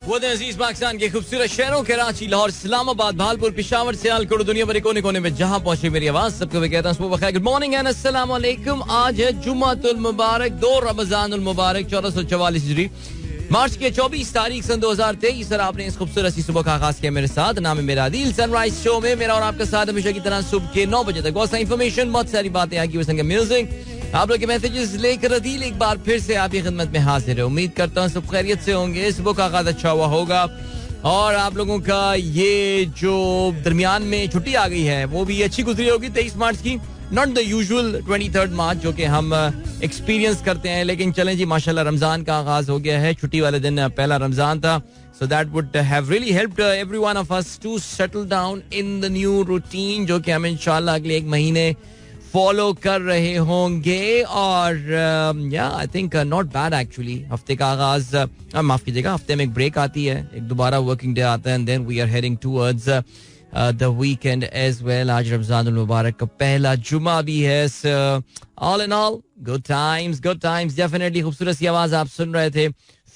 वो अजीज पाकिस्तान के खूबसूरत शहरों कराची, लाहौर, इस्लामाबाद, भालपुर, पिशावर, सियालकोट, दुनिया भर कोने कोने में जहां पहुंचे मेरी आवाज सबको मैं कहता हूं गुड मॉर्निंग एंड अस्सलाम वालेकुम। आज है जुम्मतुल मुबारक 2 रमजानुल मुबारक 1444 हिजरी, मार्च के 24 तारीख सन 2023। सर आपने इस खूबसूरत सी सुबह का आगाज किया मेरे साथ। नाम है मेरा दिल। सनराइज शो में मेरा और आपका साथ हमेशा की तरह सुबह के 9 बजे तक बहुत सारी इन्फॉर्मेशन, बहुत सारी बातें आगे संग म्यूजिक, आप लोग के मैसेजेस लेकर अदील एक बार फिर से आपकी खिदमत में हाजिर है। उम्मीद करता हूँ सब खैरियत से होंगे, सुबह का आगाज अच्छा हुआ होगा और आप लोगों का ये जो दरमियान में छुट्टी आ गई है वो भी अच्छी गुजरी होगी 23 मार्च की, नॉट द यूजुअल 23 मार्च जो कि हम एक्सपीरियंस करते हैं। लेकिन चलें जी, माशाल्लाह रमजान का आगाज हो गया है। छुट्टी वाले दिन पहला रमजान था, so that would have really helped every one of us to settle down in the new routine जो कि हम इंशाल्लाह अगले एक महीने फॉलो कर रहे होंगे। और या I think not bad actually. हफ्ते का आगाज, माफ कीजिएगा, हफ्ते में एक ब्रेक आती है, एक दोबारा वर्किंग डे आता है and then we are heading towards the weekend as well. आज रमजानुल मुबारक का पहला जुमा भी है। All in all good times definitely. खूबसूरत सी आवाज आप सुन रहे थे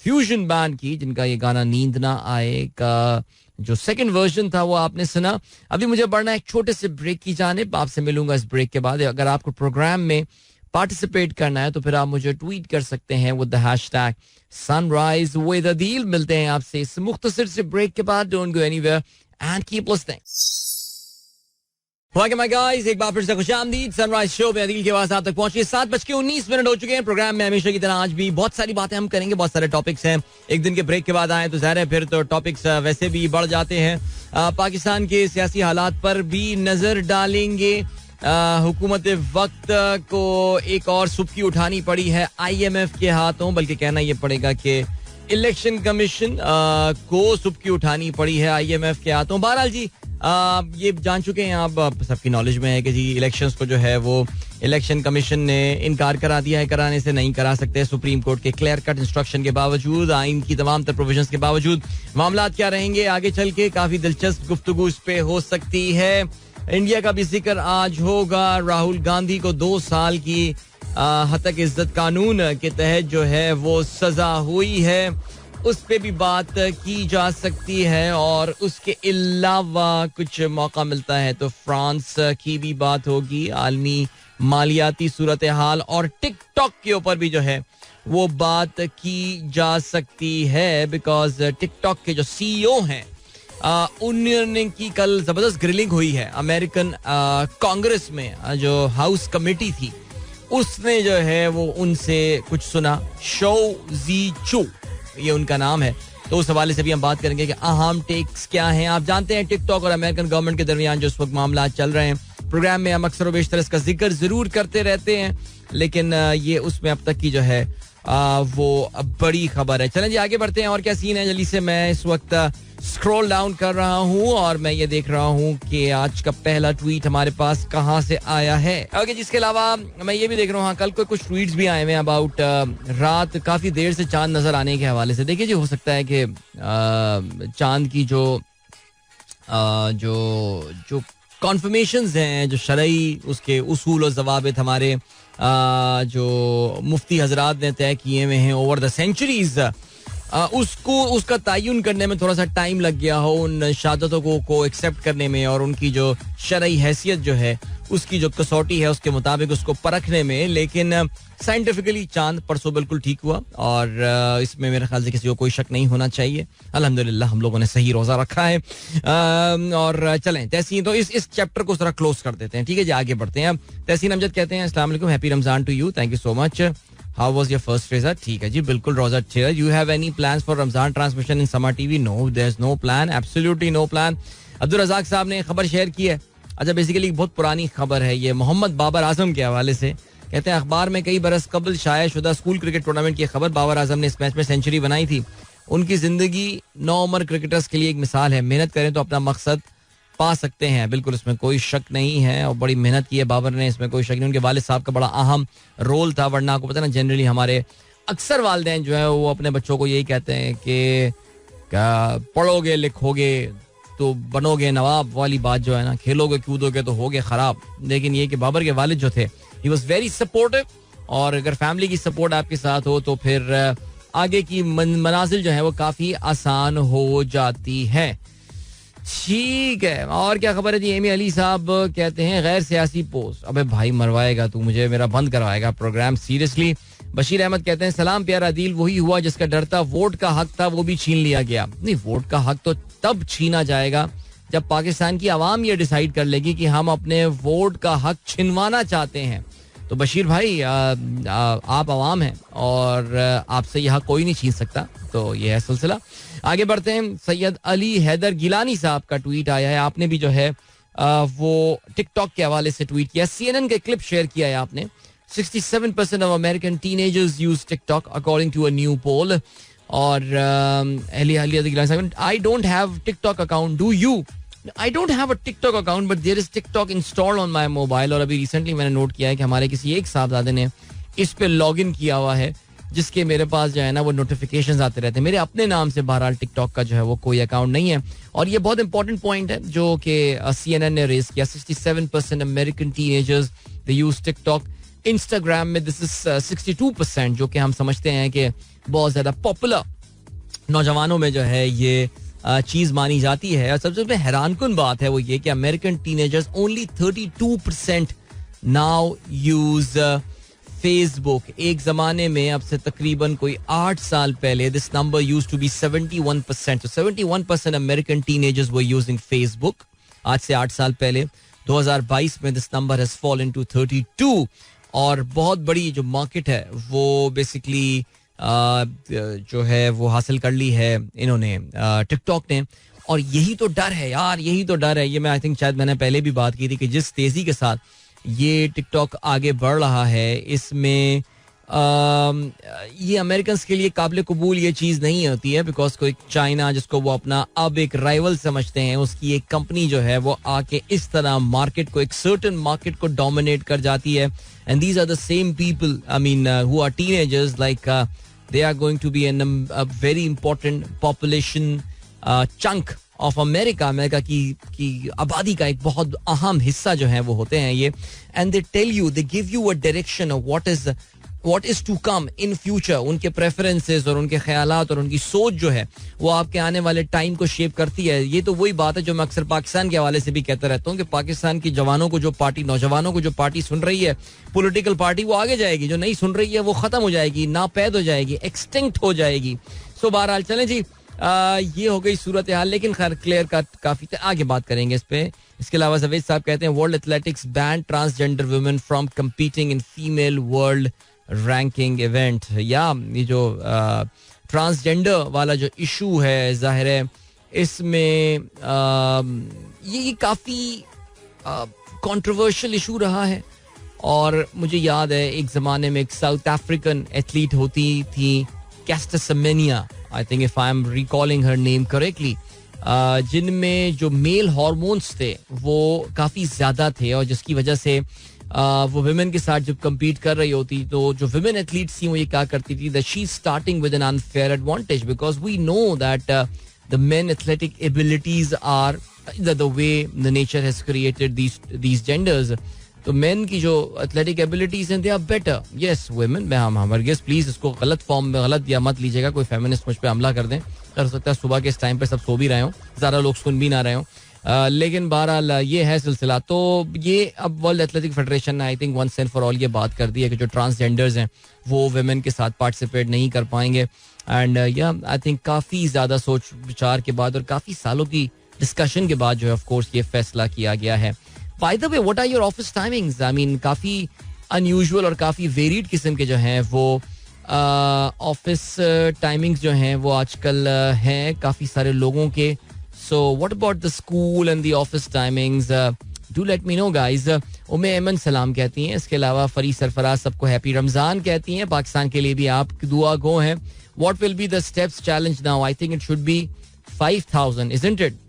फ्यूजन बैंड की, जिनका ये गाना नींद ना आए का जो सेकंड वर्जन था वो आपने सुना। अभी मुझे बढ़ना एक छोटे से ब्रेक की जानिब, आपसे मिलूंगा इस ब्रेक के बाद। अगर आपको प्रोग्राम में पार्टिसिपेट करना है तो फिर आप मुझे ट्वीट कर सकते हैं with the hashtag sunrise with Adeel. मिलते हैं आपसे इस मुख्तसर से ब्रेक के बाद। Don't go anywhere and keep listening. Welcome my guys, एक बार फिर से खुशामदीद। सनराइज शो में अदील की आवाज आप तक पहुंची। 7:19 हो चुके हैं। प्रोग्राम में हमेशा की तरह आज भी बहुत सारी बातें हम करेंगे, बहुत सारे टॉपिक्स हैं। एक दिन के ब्रेक के बाद आए तो ज़ाहिर है फिर तो टॉपिक्स वैसे भी बढ़ जाते हैं। पाकिस्तान के सियासी हालात पर भी नजर डालेंगे। हुकूमत वक्त को एक और सुबकी उठानी पड़ी है IMF के हाथों, बल्कि कहना यह पड़ेगा कि इलेक्शन कमीशन को सुबकी उठानी पड़ी है IMF के हाथों। बहरहाल जी ये जान चुके हैं आप, सबकी नॉलेज में है कि जी इलेक्शंस को जो है वो इलेक्शन कमीशन ने इनकार करा दिया है, कराने से नहीं करा सकते सुप्रीम कोर्ट के क्लियर कट इंस्ट्रक्शन के बावजूद, आइन की तमाम तर प्रोविजंस के बावजूद। मामलात क्या रहेंगे आगे चल के, काफी दिलचस्प गुफ्तगू इस पे हो सकती है। इंडिया का भी जिक्र आज होगा। राहुल गांधी को 2 साल की हतक इज्जत कानून के तहत जो है वो सजा हुई है, उस पे भी बात की जा सकती है। और उसके अलावा कुछ मौका मिलता है तो फ्रांस की भी बात होगी, आलमी मालियाती सूरत हाल और टिकटॉक के ऊपर भी जो है वो बात की जा सकती है। बिकॉज टिकटॉक के जो CEO हैं उन्होंने की कल जबरदस्त ग्रिलिंग हुई है अमेरिकन कांग्रेस में। जो हाउस कमेटी थी उसने जो है वो उनसे कुछ सुना। शो जी चू ये उनका नाम है, तो उस हवाले से भी हम बात करेंगे कि अहम टेक्स क्या हैं। आप जानते हैं टिकटॉक और अमेरिकन गवर्नमेंट के दरमियान जो इस वक्त मामला चल रहे हैं, प्रोग्राम में हम अक्सर व बेशतर इसका जिक्र जरूर करते रहते हैं, लेकिन ये उसमें अब तक की जो है वो बड़ी खबर है। चलें जी आगे बढ़ते हैं। और क्या सीन है जल्दी से, मैं इस वक्त स्क्रॉल डाउन कर रहा हूँ और मैं ये देख रहा हूँ कि आज का पहला ट्वीट हमारे पास कहाँ से आया है। ओके, जिसके अलावा मैं ये भी देख रहा हूँ कल को कुछ ट्वीट्स भी आए हुए हैं अबाउट रात काफी देर से चांद नजर आने के हवाले से। देखिए जी, हो सकता है कि चांद की जो कॉन्फर्मेशंस हैं, जो शरई उसके उसूल और ज़वाबित हमारे जो मुफ्ती हजरात ने तय किए हुए हैं ओवर द सेंचुरीज, उसका तयन करने में थोड़ा सा टाइम लग गया हो, उन शहादतों को एक्सेप्ट करने में और उनकी जो शरई हैसियत जो है उसकी जो कसौटी है उसके मुताबिक उसको परखने में। लेकिन साइंटिफिकली चांद परसों बिल्कुल ठीक हुआ और इसमें मेरे ख्याल से किसी को कोई शक नहीं होना चाहिए। अल्हम्दुलिल्लाह हम लोगों ने सही रोजा रखा है। और चलें तहसीन, तो इस चैप्टर को जरा क्लोज कर देते हैं। ठीक है जी, आगे बढ़ते हैं। तहसीन अमजद कहते हैं अस्सलाम वालेकुम, happy Ramzan to you, thank you so much. How was your first roza? ठीक है जी, बिल्कुल रोजा अच्छा है। You have any plans for Ramzan transmission in Samaa TV? No, there is no plan, absolutely no plan. Abdul Razzaq साहब ने खबर शेयर की है। अच्छा, बेसिकली बहुत पुरानी खबर है ये, मोहम्मद बाबर आजम के हवाले से। कहते हैं अखबार में कई बरस कबल शाया शुदा स्कूल क्रिकेट टूर्नामेंट की खबर, बाबर आजम ने इस मैच में सेंचुरी बनाई थी। उनकी जिंदगी 9 उम्र क्रिकेटर्स के लिए एक मिसाल है, मेहनत करें तो अपना मकसद पा सकते हैं। बिल्कुल, इसमें कोई शक नहीं है और बड़ी मेहनत की है बाबर ने, इसमें कोई शक नहीं। उनके वालिद साहब का बड़ा अहम रोल था, वरना आपको पता ना जनरली हमारे अक्सर वालिदैन जो है वो अपने बच्चों को यही कहते हैं कि पढ़ोगे लिखोगे तो बनोगे नवाब वाली बात जो है ना, खेलोगे कूदोगे तो होगे खराब। लेकिन ये कि बाबर के वालिद जो थे, ही वाज वेरी सपोर्टिव, और अगर फैमिली की सपोर्ट आपके साथ हो तो फिर आगे की मनाजिल जो है वो काफी आसान हो जाती है. ठीक है, और क्या खबर है जी. एमी अली साहब कहते हैं गैर सियासी पोस्ट. अबे भाई मरवाएगा तू मुझे, मेरा बंद करवाएगा प्रोग्राम सीरियसली. बशीर अहमद कहते हैं सलाम प्यारा दिल, वही हुआ जिसका डर था, वोट का हक था वो भी छीन लिया गया. नहीं, वोट का हक तो तब छीना जाएगा जब पाकिस्तान की आवाम ये डिसाइड कर लेगी कि हम अपने वोट का हक छिनवाना चाहते हैं. तो बशीर भाई आप आवाम हैं और आपसे यह कोई नहीं छीन सकता. तो ये है सिलसिला. आगे बढ़ते हैं. सैयद अली हैदर गिलानी साहब का ट्वीट आया है. आपने भी जो है वो टिकटॉक के हवाले से ट्वीट किया. CNN के क्लिप शेयर किया है आपने. 67% of American teenagers use TikTok according to a new poll. और I don't have TikTok account. Do you? I don't have a TikTok account, but there is TikTok installed on my mobile. और अभी recently मैंने note किया है कि हमारे किसी एक साहबजादे ने इस पे लॉग इन किया हुआ है, जिसके मेरे पास जो है ना वो नोटिफिकेशंस आते रहते हैं. मेरे अपने नाम से बहरहाल टिकटॉक का जो है वो कोई अकाउंट नहीं है. और ये बहुत इंपॉर्टेंट पॉइंट है जो कि CNN ने रेज किया. 67% अमेरिकन टीनेजर्स दे यूज टिकटॉक. इंस्टाग्राम में दिस इज 62%, जो कि हम समझते हैं कि बहुत ज्यादा पॉपुलर नौजवानों में जो है ये चीज मानी जाती है. और सबसे हैरानकुन बात है वो ये कि American teenagers only 32% now use Facebook. एक जमाने में अब से तकरीबन कोई 8 साल पहले this number used to be 71%. So 71% American teenagers were using Facebook. आज से 8 साल पहले 2022 में this number has fallen to 32. और बहुत बड़ी जो मार्केट है वो बेसिकली जो है वो हासिल कर ली है इन्होंने, टिकटॉक ने. और यही तो डर है यार, यही तो डर है. ये मैं आई थिंक शायद मैंने पहले भी बात की थी कि जिस तेजी के साथ ये टिकटॉक आगे बढ़ रहा है, इसमें ये अमेरिकन के लिए काबिल कबूल ये चीज़ नहीं होती है. बिकॉज कोई चाइना जिसको वो अपना अब एक राइवल समझते हैं, उसकी एक कंपनी जो है वो आके इस तरह मार्केट को, एक सर्टेन मार्केट को डोमिनेट कर जाती है. And these are the same people, I mean, who are teenagers, like they are going to be a very important population chunk of America. America की आबादी का एक बहुत अहम हिस्सा जो है वो होते हैं ये. And they tell you, they give you a direction of what is to come in future. उनके प्रेफरेंसेस और उनके ख्यालात और उनकी सोच जो है वो आपके आने वाले टाइम को शेप करती है. ये तो वही बात है जो मैं अक्सर पाकिस्तान के हवाले से भी कहता रहता हूँ कि पाकिस्तान की जवानों को जो पार्टी, नौजवानों को जो पार्टी सुन रही है, पॉलिटिकल पार्टी, वो आगे जाएगी. जो नहीं सुन रही है वो खत्म हो जाएगी, नापैद हो जाएगी, एक्सटिंक्ट हो जाएगी. सो बहरहाल चलें जी, ये हो गई सूरत हाल. लेकिन खैर क्लियर का काफी आगे बात करेंगे इस पे. इसके अलावा जवेद साहब कहते हैं world athletics ban transgender women from competing in female world ranking event. या ये जो ट्रांसजेंडर वाला जो इशू है, जाहिर है इसमें ये काफ़ी कंट्रोवर्शियल इशू रहा है. और मुझे याद है एक ज़माने में एक साउथ अफ्रीकन एथलीट होती थी, Caster Semenya, I think if I am recalling her name correctly, जिनमें जो मेल हार्मोन्स थे वो काफ़ी ज़्यादा थे. और जिसकी वजह से वो विमेन के साथ जब कम्पीट कर रही होती तो जो विमेन एथलीट्स थी वो ये क्या करती थी, that she is starting with an unfair advantage. Because we know that the men athletic abilities are the way the nature has created these genders. तो मेन की जो एथलेटिक एबिलिटीज हैं they are better. Yes women, मैं हमारे guess please इसको गलत form में गलत दिया मत लीजिएगा, कोई फेमिनिस्ट मुझ पे हमला कर दें. कर सकता है सुबह के इस टाइम पे सब सो भी रहे हों, ज़्यादा लोग सुन भी ना रहे हों. लेकिन बहरहाल ये है सिलसिला. तो ये अब वर्ल्ड एथलेटिक फेडरेशन ने I think once and for all ये बात कर दी है कि जो ट्रांसजेंडर्स हैं वो वुमेन के साथ पार्टिसिपेट नहीं कर पाएंगे. एंड या आई थिंक काफ़ी ज़्यादा सोच विचार के बाद और काफ़ी सालों की डिस्कशन के बाद जो है ऑफ कोर्स ये फैसला किया गया है. By the way, what are your office timings? I mean काफ़ी अनयूजुअल और काफ़ी वेरिड किस्म के जो हैं वो ऑफिस टाइमिंग्स जो हैं वो आजकल हैं काफ़ी सारे लोगों के. So what about the school and the office timings? Do let me know guys. उम्मे एमन सलाम कहती हैं. इसके अलावा फरी सरफराज सबको हैप्पी रमजान कहती हैं. पाकिस्तान के लिए भी आप दुआ गो हैं. What will be the steps challenge now? I think it should be 5,000, isn't it?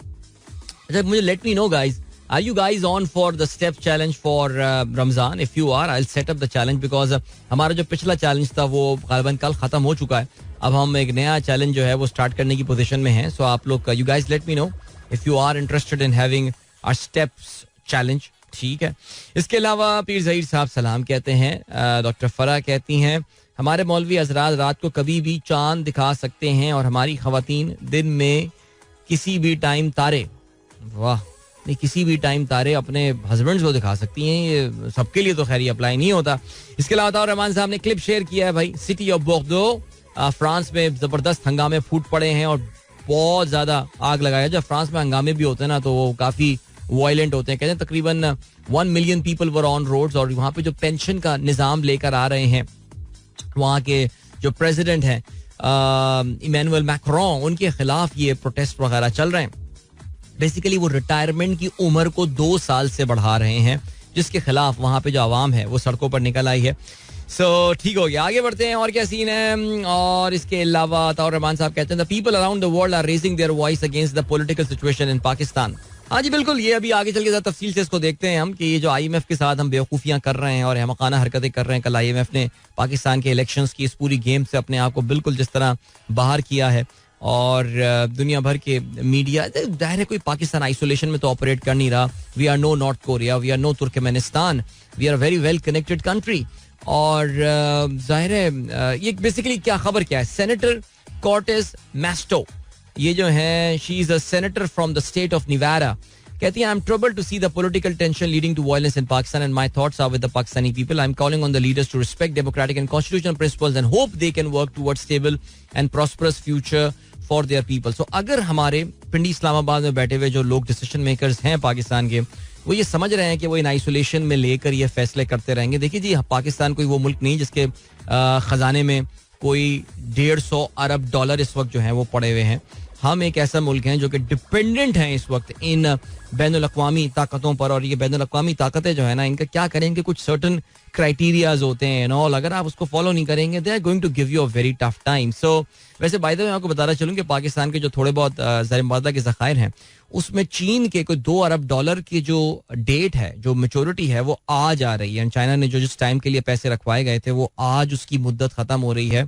अच्छा मुझे let me know guys. Are you guys on for the step challenge for Ramzan? If you are, I'll set up the challenge because हमारा जो पिछला challenge था वो गालिबन कल खत्म हो चुका है. अब हम एक नया चैलेंज जो है वो स्टार्ट करने की पोजीशन में हैं. सो आप लोग you guys let me know if you are interested in having a steps challenge. ठीक है. इसके अलावा पीर ज़हीर साहब सलाम कहते हैं. डॉक्टर फरा कहती हैं हमारे मौलवी हजरात रात को कभी भी चांद दिखा सकते हैं और हमारी खवातीन दिन में किसी भी टाइम तारे, वाह, नहीं किसी भी टाइम तारे अपने हस्बैंड्स को दिखा सकती हैं. ये सबके लिए तो खैर अप्लाई नहीं होता. इसके अलावा ताउर रहमान साहब ने क्लिप शेयर किया है भाई. सिटी ऑफ बोर्डो फ्रांस में जबरदस्त हंगामे फूट पड़े हैं और बहुत ज्यादा आग लगाया. जब फ्रांस में हंगामे भी होते हैं ना तो वो काफी वायलेंट होते हैं. कहते हैं तकरीबन 1 million people were on roads. और वहाँ पे जो पेंशन का निजाम लेकर आ रहे हैं वहाँ के जो प्रेसिडेंट हैं इमैनुअल मैक्रोन, उनके खिलाफ ये प्रोटेस्ट वगैरह चल रहे हैं. बेसिकली वो रिटायरमेंट की उम्र को 2 साल से बढ़ा रहे हैं, जिसके खिलाफ वहां पे जो आवाम है वो सड़कों पर निकल आई है. सो ठीक हो गया, आगे बढ़ते हैं. और क्या सीन है. और इसके अलावा ताउर रहमान साहब कहते हैं the people around the world are raising their voice against the political situation in Pakistan. हाँ जी बिल्कुल, ये अभी आगे चल के तफसील से इसको देखते हैं हम कि ये जो IMF के साथ हम बेवकूफ़ियाँ कर रहे हैं और हमकाना हरकतें कर रहे हैं. कल IMF ने पाकिस्तान के इलेक्शंस की इस पूरी गेम से अपने आप को बिल्कुल जिस तरह बाहर किया है और दुनिया भर के मीडिया, जाहिर है कोई पाकिस्तान आइसोलेशन में तो ऑपरेट कर नहीं रहा. We are no North Korea, we are no Turkmenistan, we are very well connected country. और जाहिर है ये बेसिकली क्या खबर क्या है. सेनेटर कॉर्टेस मैस्टो, ये जो है she is a senator from the state of Nevada, कहती है I am troubled to see the political tension leading to violence in Pakistan and my thoughts are with the Pakistani people. I am calling on the leaders to respect democratic and constitutional principles and hope they can work towards stable and prosperous future for their people. So अगर हमारे पिंडी इस्लामाबाद में बैठे हुए जो लोग decision makers हैं पाकिस्तान के, वो ये समझ रहे हैं कि वो इन आइसोलेशन में लेकर ये फैसले करते रहेंगे. देखिए जी, पाकिस्तान कोई वो मुल्क नहीं जिसके खजाने में कोई 150 अरब डॉलर इस वक्त जो है वो पड़े हुए हैं. हम एक ऐसा मुल्क हैं जो कि डिपेंडेंट हैं इस वक्त इन बैनुल अक़वामी ताकतों पर. और ये बैनुल अक़वामी ताकतें जो है ना, इनका क्या करेंगे, कुछ सर्टन क्राइटेरियाज होते हैं एंड ऑल. अगर आप उसको फॉलो नहीं करेंगे they are going to give you a very tough time. So वैसे बाय द वे मैं आपको बताना चलूँ कि पाकिस्तान के जो थोड़े बहुत ज़र मुबादला के ज़खायर हैं उसमें चीन के कोई 2 अरब डॉलर की जो डेट है, जो मेच्योरिटी है, वो आज आ रही है. चाइना ने जो जिस टाइम के लिए पैसे रखवाए गए थे वो आज उसकी मुद्दत ख़त्म हो रही है.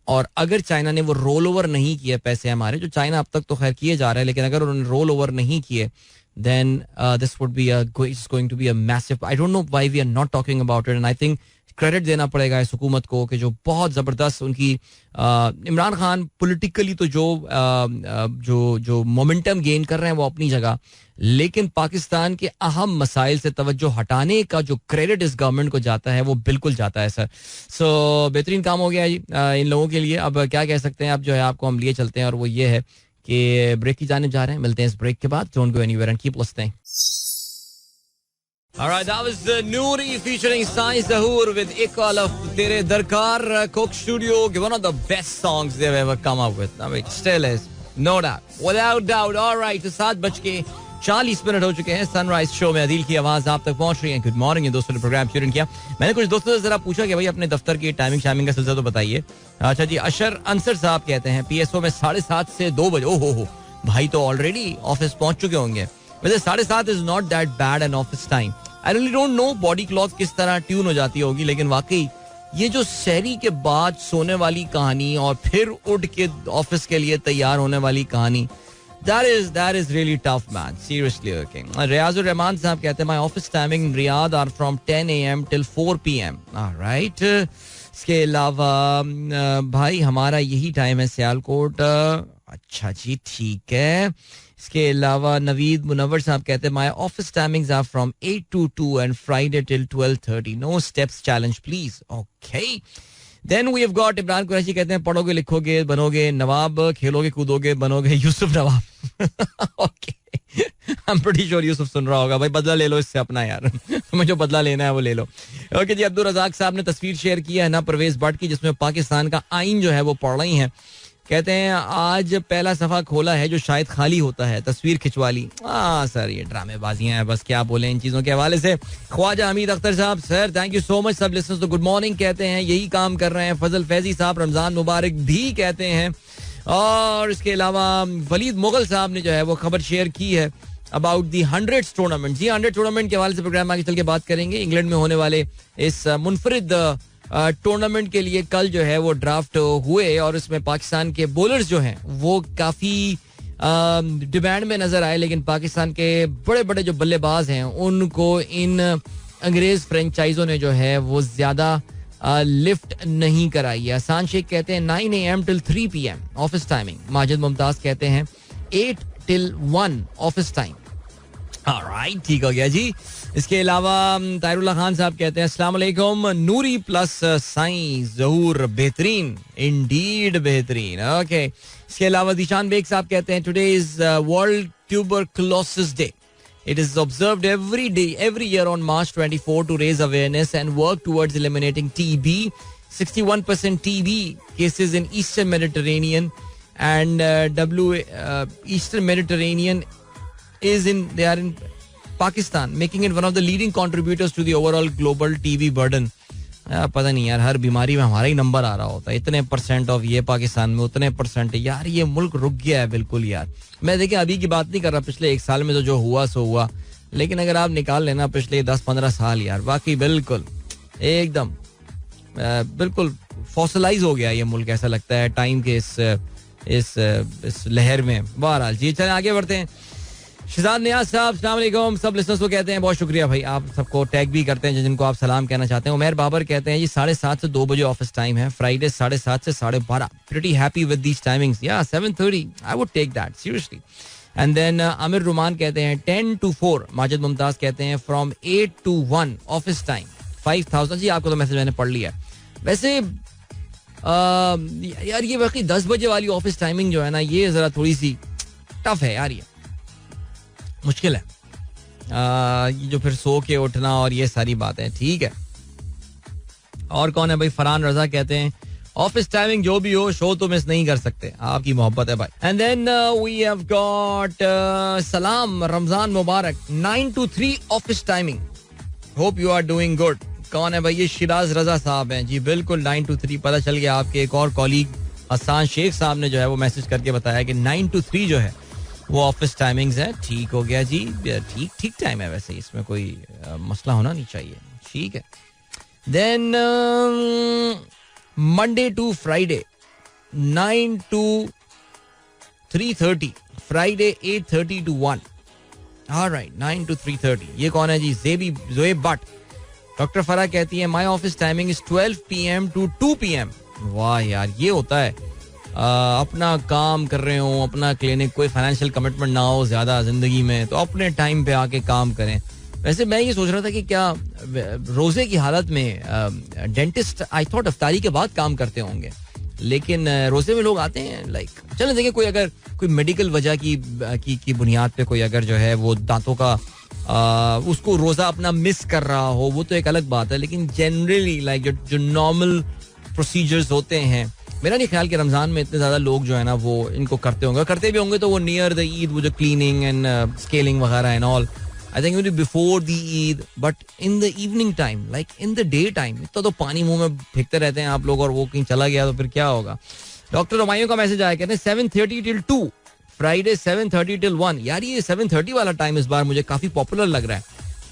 और अगर चाइना ने वो रोल ओवर नहीं किए पैसे हमारे, जो चाइना अब तक तो खैर किए जा रहे हैं, लेकिन अगर उन्होंने रोल ओवर नहीं किए then this would be going to be a massive. I don't know why we are not talking about it. And I think credit देना पड़ेगा इस हुकूमत को कि जो बहुत ज़बरदस्त उनकी इमरान खान पॉलिटिकली तो जो मोमेंटम गेन कर रहे हैं वो अपनी जगह, लेकिन पाकिस्तान के अहम मसाइल से तवज्जो हटाने का जो क्रेडिट इस गवर्नमेंट को जाता है वो बिल्कुल जाता है सर. सो बेहतरीन काम हो गया जी इन लोगों के लिए. अब क्या कह सकते हैं, अब जो है आपको हम लिए चलते हैं और वो ये है कि ब्रेक की जानिब जा रहे हैं. मिलते हैं इस ब्रेक के बाद. Don't go anywhere and keep listening. Alright, that was Noori featuring Sai Zahoor with Iqbal of Tere Darkar, Coke Studio. One of the best songs they've ever come up with. I mean, still is, no doubt, without doubt. Alright, तो 7:40 हो चुके हैं. Sunrise show में अदील की आवाज आप तक पहुंच रही है. Good morning. ये दोस्तों ने प्रोग्राम ट्यून किया. मैंने कुछ दोस्तों से जरा पूछा कि भाई अपने दफ्तर की टाइमिंग शामिंग का सिलसिला तो बताइए. अच्छा जी, अशर अंसर साहब कहते हैं PSO में 7:30 से 2 बजे. ओहो भाई, तो ऑलरेडी ऑफिस पहुंच चुके होंगे. वैसे 7:30 is not that bad an office time. I really don't know body clock किस तरह ट्यून हो जाती होगी, लेकिन वाकई ये जो सहरी के बाद सोने वाली कहानी और फिर उठ के ऑफिस के लिए तैयार होने वाली कहानी, that is really tough man, seriously. Okay, Riazur Rahman साहब कहते हैं my office timing Riyadh are from 10 AM till 4 PM. Alright. इसके अलावा भाई हमारा यही टाइम है सियालकोट. अच्छा जी, ठीक है. इसके अलावा नवीद मुनव्वर साहब कहते हैं my office timings are from 8 to 2 and Friday till 12:30. No steps challenge please. Okay. Then we have got Imran Qureshi कहते हैं पढ़ोगे लिखोगे बनोगे नवाब, खेलोगे कूदोगे बनोगे यूसुफ नवाब. Okay, I am pretty sure Yusuf सुन रहा होगा. भाई बदला ले लो इससे अपना यार. तुम्हें जो बदला लेना है वो ले लो. ओके जी, अब्दुल रज़ाक साहब ने तस्वीर शेयर की है ना परवेज भट्ट की, जिसमें पाकिस्तान का आइन जो है वो पढ़ रही हैं. कहते हैं आज पहला सफा खोला है जो शायद खाली होता है, तस्वीर खिंचवा ली. सर ये ड्रामेबाजियां हैं, बस क्या बोले इन चीजों के हवाले से. ख्वाजा हमीद अख्तर साहब, sir thank you so much. सब लिसनर्स तो गुड मॉर्निंग कहते हैं, यही काम कर रहे हैं. फजल फैजी साहब रमजान मुबारक भी कहते हैं. और इसके अलावा वलीद मुगल साहब ने जो है वो खबर शेयर की है अबाउट दी 100 टूर्नामेंट. जी 100 टूर्नामेंट के हवाले से प्रोग्राम आगे चल के बात करेंगे. इंग्लैंड में होने वाले इस मुनफरिद टूर्नामेंट के लिए कल जो है वो ड्राफ्ट हुए और इसमें पाकिस्तान के बॉलर्स जो हैं वो काफ़ी डिमांड में नजर आए, लेकिन पाकिस्तान के बड़े बड़े जो बल्लेबाज हैं उनको इन अंग्रेज फ्रेंचाइजों ने जो है वो ज़्यादा लिफ्ट नहीं कराई है. आसान शेख कहते हैं 9 AM till 3 PM office timing. Majid Mumtaz कहते हैं 8 till 1 ऑफिस टाइम. ऑलराइट, ठीक हो गया जी. इसके अलावा तायरुल्लाह खान साहब कहते हैं अस्सलाम वालेकुम, नूरी प्लस साईं ज़हूर बेहतरीन, इंडीड बेहतरीन. ओके. इसके अलावा दिशान बेग साहब कहते हैं today is world tuberculosis day. It is observed every day, every year on March 24 to raise awareness and work towards eliminating TB. 61% TB cases in Eastern Mediterranean and Eastern Mediterranean they are in Pakistan, making it one of the leading contributors to the overall global TB burden. पता नहीं यार, हर बीमारी में हमारा ही number आ रहा होता है. इतने % ऑफ ये पाकिस्तान में, उतने % यार, ये मुल्क रुक गया है बिल्कुल यार. मैं देखिए अभी की बात नहीं कर रहा, पिछले 1 साल में तो जो हुआ सो हुआ, लेकिन अगर आप निकाल लेना पिछले 10-15 साल यार, वाकई बिल्कुल एकदम बिल्कुल फॉसिलाइज हो गया ये मुल्क, ऐसा लगता है टाइम के इस लहर में. बहरहाल जी, चलें आगे बढ़ते हैं. शिजाद नियाज साहब अस्सलाम वालेकुम, सब लिसनर्स को कहते हैं बहुत शुक्रिया भाई, आप सबको टैग भी करते हैं जिनको आप सलाम कहना चाहते हैं. उमर बाबर कहते हैं जी 7:30 से 2 बजे ऑफिस टाइम है, फ्राइडे 7:30 से 12:30. Pretty happy with these timings. या 7:30 I would take that seriously. And then Aamir Rumaan कहते हैं 10 to 4. माजिद मुमताज कहते हैं फ्रॉम 8 to 1 ऑफिस टाइम 5000. जी आपको तो मैसेज मैंने पढ़ लिया. वैसे यार ये बाकी 10 बजे वाली ऑफिस टाइमिंग जो है ना, ये जरा थोड़ी सी टफ है यार, ये मुश्किल है. ये जो फिर सो के उठना और ये सारी बातें, ठीक है. और कौन है भाई? फरहान रजा कहते हैं ऑफिस टाइमिंग जो भी हो, शो तो मिस नहीं कर सकते, आपकी मोहब्बत है भाई. And then we have got सलाम रमजान मुबारक 9 to 3 office timing, hope you are doing good. कौन है भाई? ये शिराज रजा साहब हैं जी, बिल्कुल 9 to 3. पता चल गया आपके एक और कॉलीग हसान शेख साहब ने जो है वो मैसेज करके बताया कि 9 to 3 जो है वो ऑफिस टाइमिंग्स है. ठीक हो गया जी, ठीक टाइम है वैसे, इसमें कोई मसला होना नहीं चाहिए, ठीक है. Then Monday to Friday 9 to 3:30, Friday 8:30 to 1. Alright, 9 to 3:30. ये कौन है जी? ज़ोएब बट. डॉक्टर फरा कहती है my office timing is 12 PM to 2 PM. वाह यार, ये होता है अपना काम कर रहे हो, अपना क्लिनिक, कोई फाइनेंशियल कमिटमेंट ना हो ज्यादा जिंदगी में, तो अपने टाइम पे आके काम करें. वैसे मैं ये सोच रहा था कि क्या रोजे की हालत में डेंटिस्ट आई थॉट अफ्तारी के बाद काम करते होंगे, लेकिन रोजे में लोग आते हैं. लाइक चलें देखिए, कोई अगर कोई मेडिकल वजह की बुनियाद पे कोई अगर जो है वो दांतों का उसको रोजा अपना मिस कर रहा हो, वो तो एक अलग बात है. लेकिन जनरली लाइक जो नॉर्मल प्रोसीजर्स होते हैं, मेरा नहीं ख्याल कि रमजान में इतने ज्यादा लोग जो है ना वो इनको करते होंगे. करते भी होंगे तो वो नियर द ईद, वो जो क्लीनिंग एंड स्केलिंग वगैरह and all, I think before the Eid. But in the evening time, like in the day time, इतना तो पानी मुंह में फेंकते रहते हैं आप लोग, और वो कहीं चला गया तो फिर क्या होगा. डॉक्टर रमाइयों का मैसेज आया, कहते हैं 7:30 till 2, फ्राइडे 7:30 till 1. यार ये 7:30 वाला टाइम इस बार मुझे काफी पॉपुलर लग रहा है.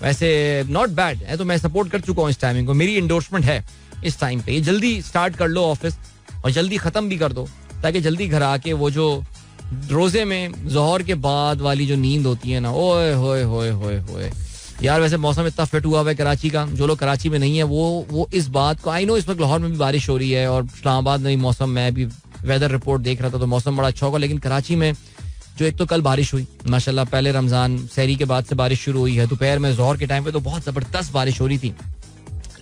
वैसे नॉट बैड है, तो मैं सपोर्ट कर चुका हूँ इस टाइमिंग को, मेरी इंडोर्समेंट है इस टाइम पे. जल्दी स्टार्ट कर लो ऑफिस और जल्दी खत्म भी कर दो, ताकि जल्दी घर आके वो जो रोजे में जोहर के बाद वाली जो नींद होती है ना, ओए होए होए होए होए यार. वैसे मौसम इतना फिट हुआ है कराची का, जो लोग कराची में नहीं है वो इस बात को, आई नो इस वक्त लाहौर में भी बारिश हो रही है और इस्लामाबाद में भी मौसम, मैं भी वेदर रिपोर्ट देख रहा था तो मौसम बड़ा अच्छा होगा. लेकिन कराची में जो एक तो कल बारिश हुई माशाल्लाह, पहले रमजान सहरी के बाद से बारिश शुरू हुई है, दोपहर में जोहर के टाइम पे तो बहुत जबरदस्त बारिश हो रही थी.